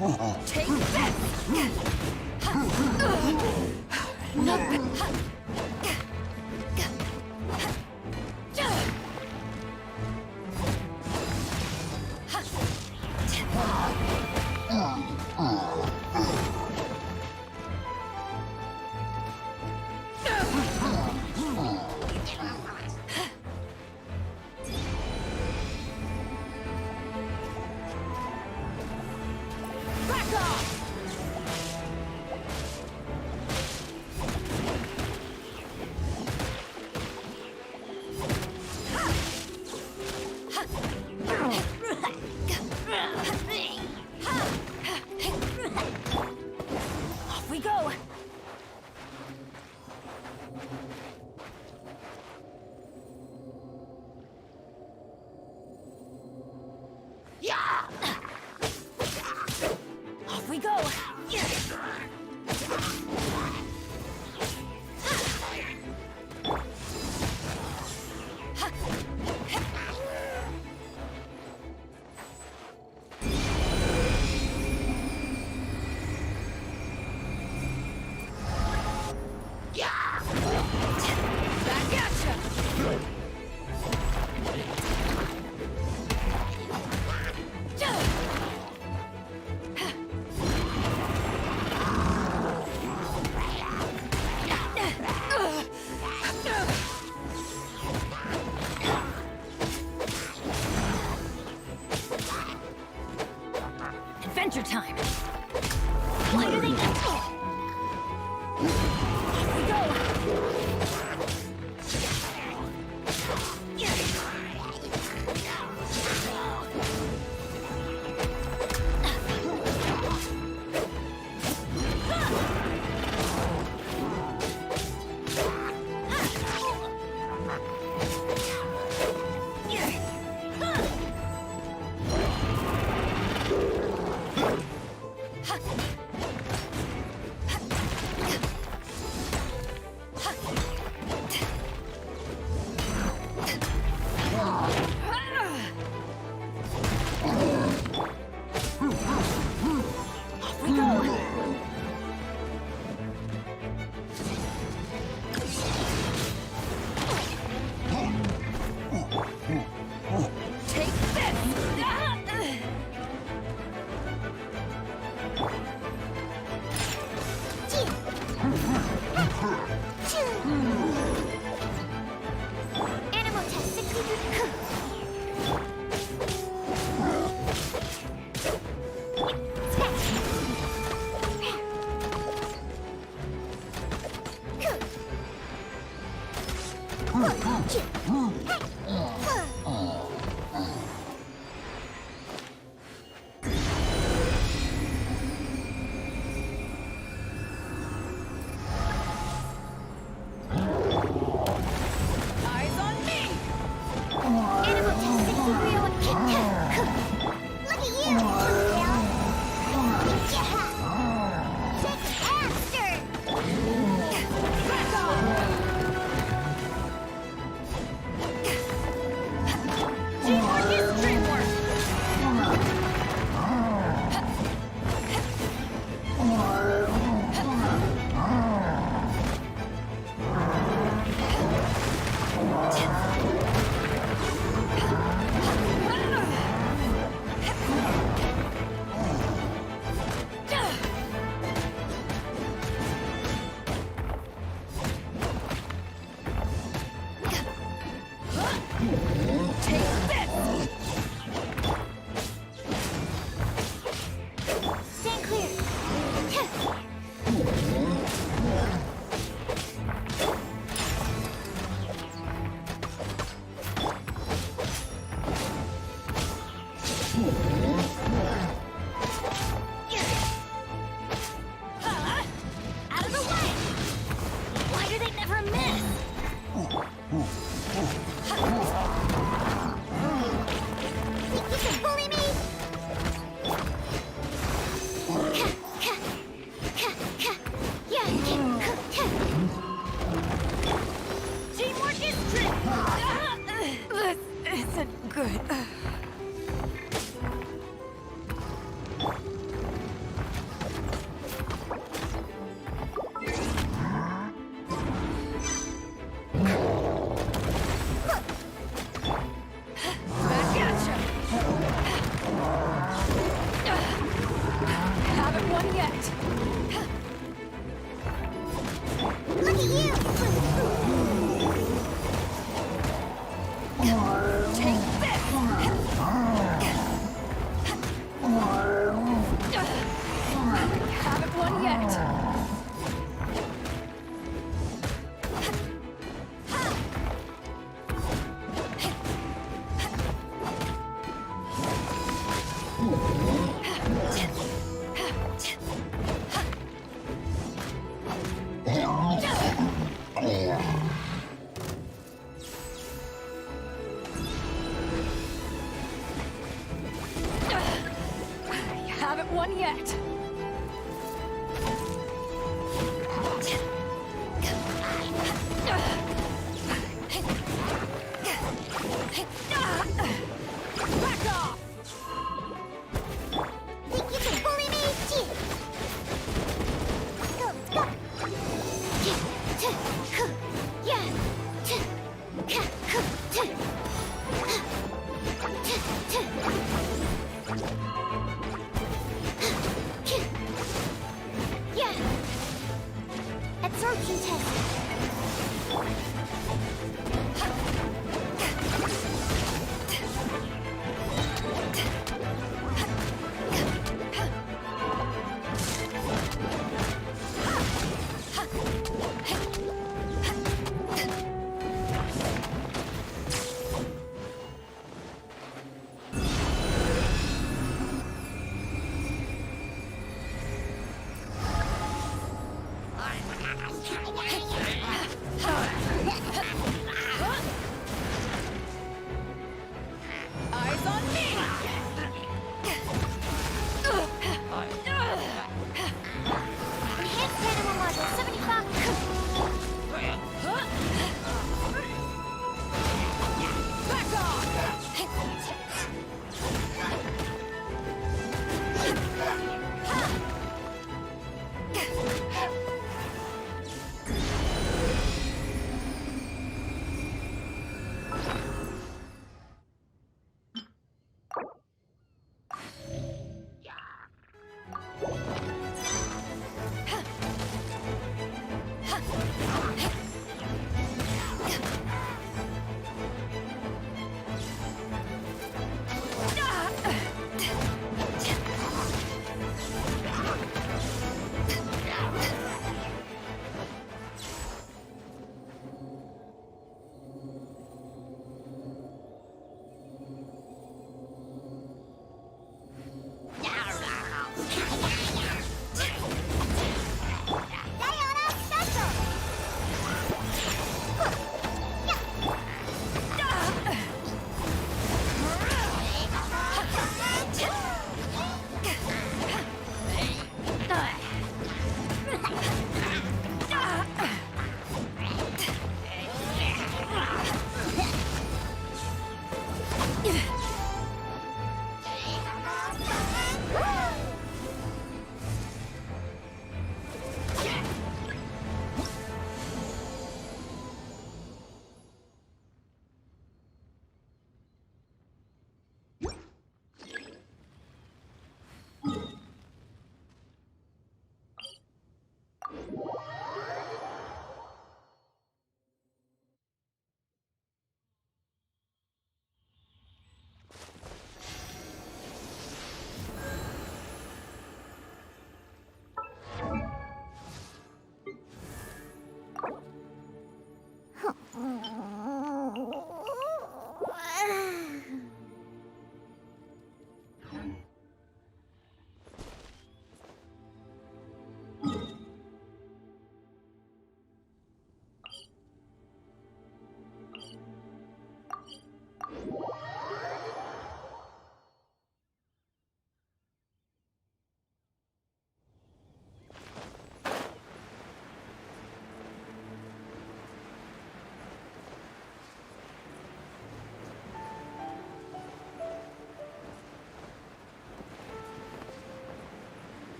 Take this! Back off! Off we go! Off we go! Back at ya! Adventure time! Why do they not? Off we go! Off we go! Take this! Animal test 63. Eyes on me! Animal test 6301. Look at you, Gabrielle. Shake faster! Back off! Teamwork is dreamwork! Take this! Stand clear. Out of the way! Why do they never miss? Think you can bully me? Teamwork is dreamwork! This isn't good. one yet. Back off! Think you can bully me? Go, go! Yeah! Yeah! Absorption test. Eyes on me! Enhanced animal module 75. Back off!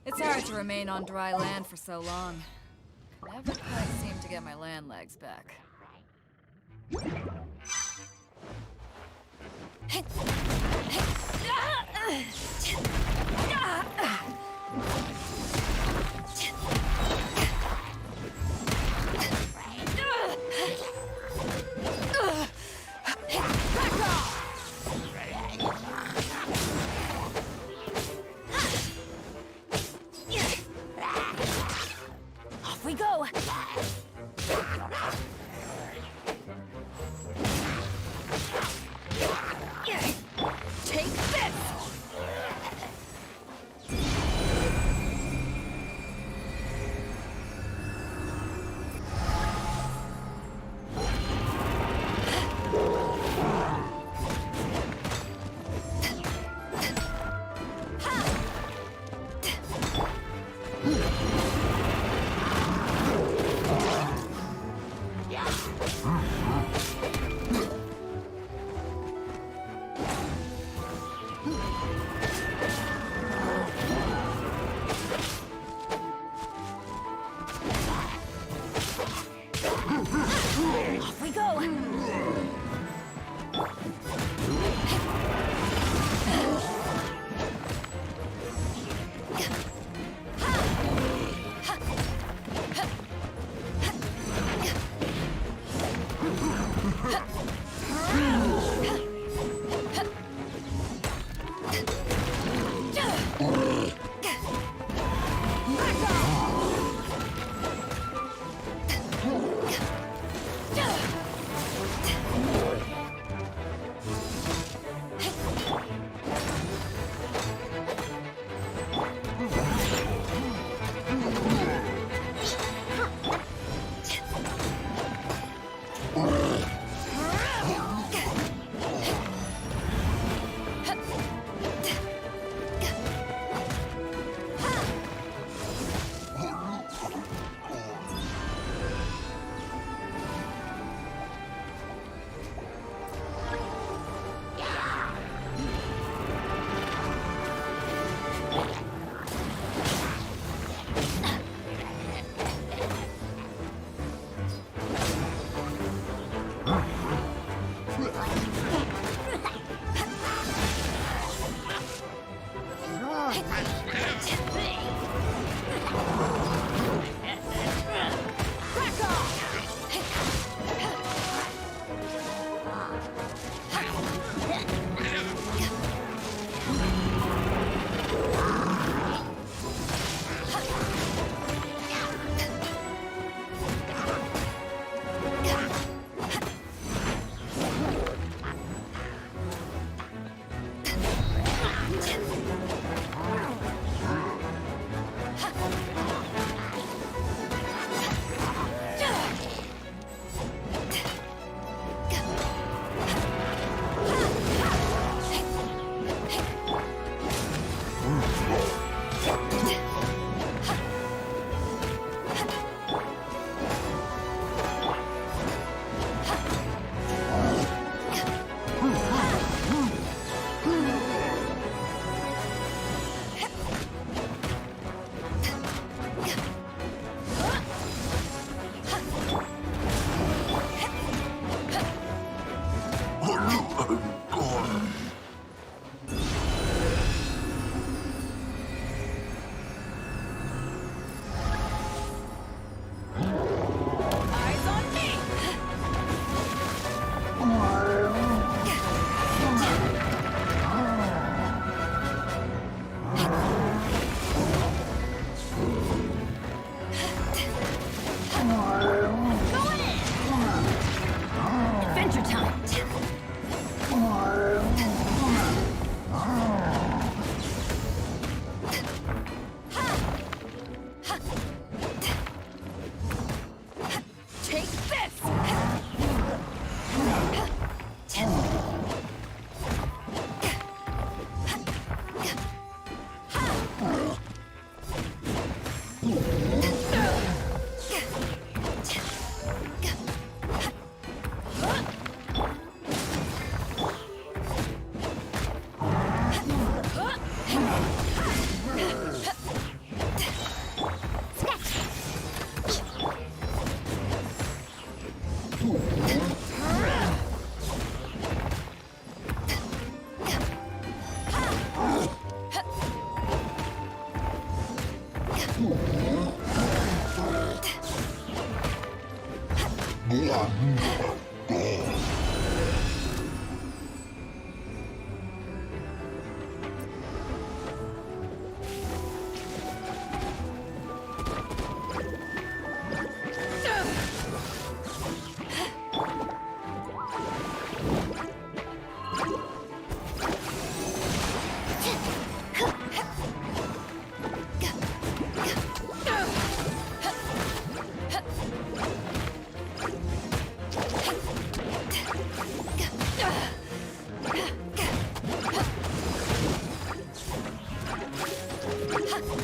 It's hard to remain on dry land for so long. Never quite seem to get my land legs back. Ha!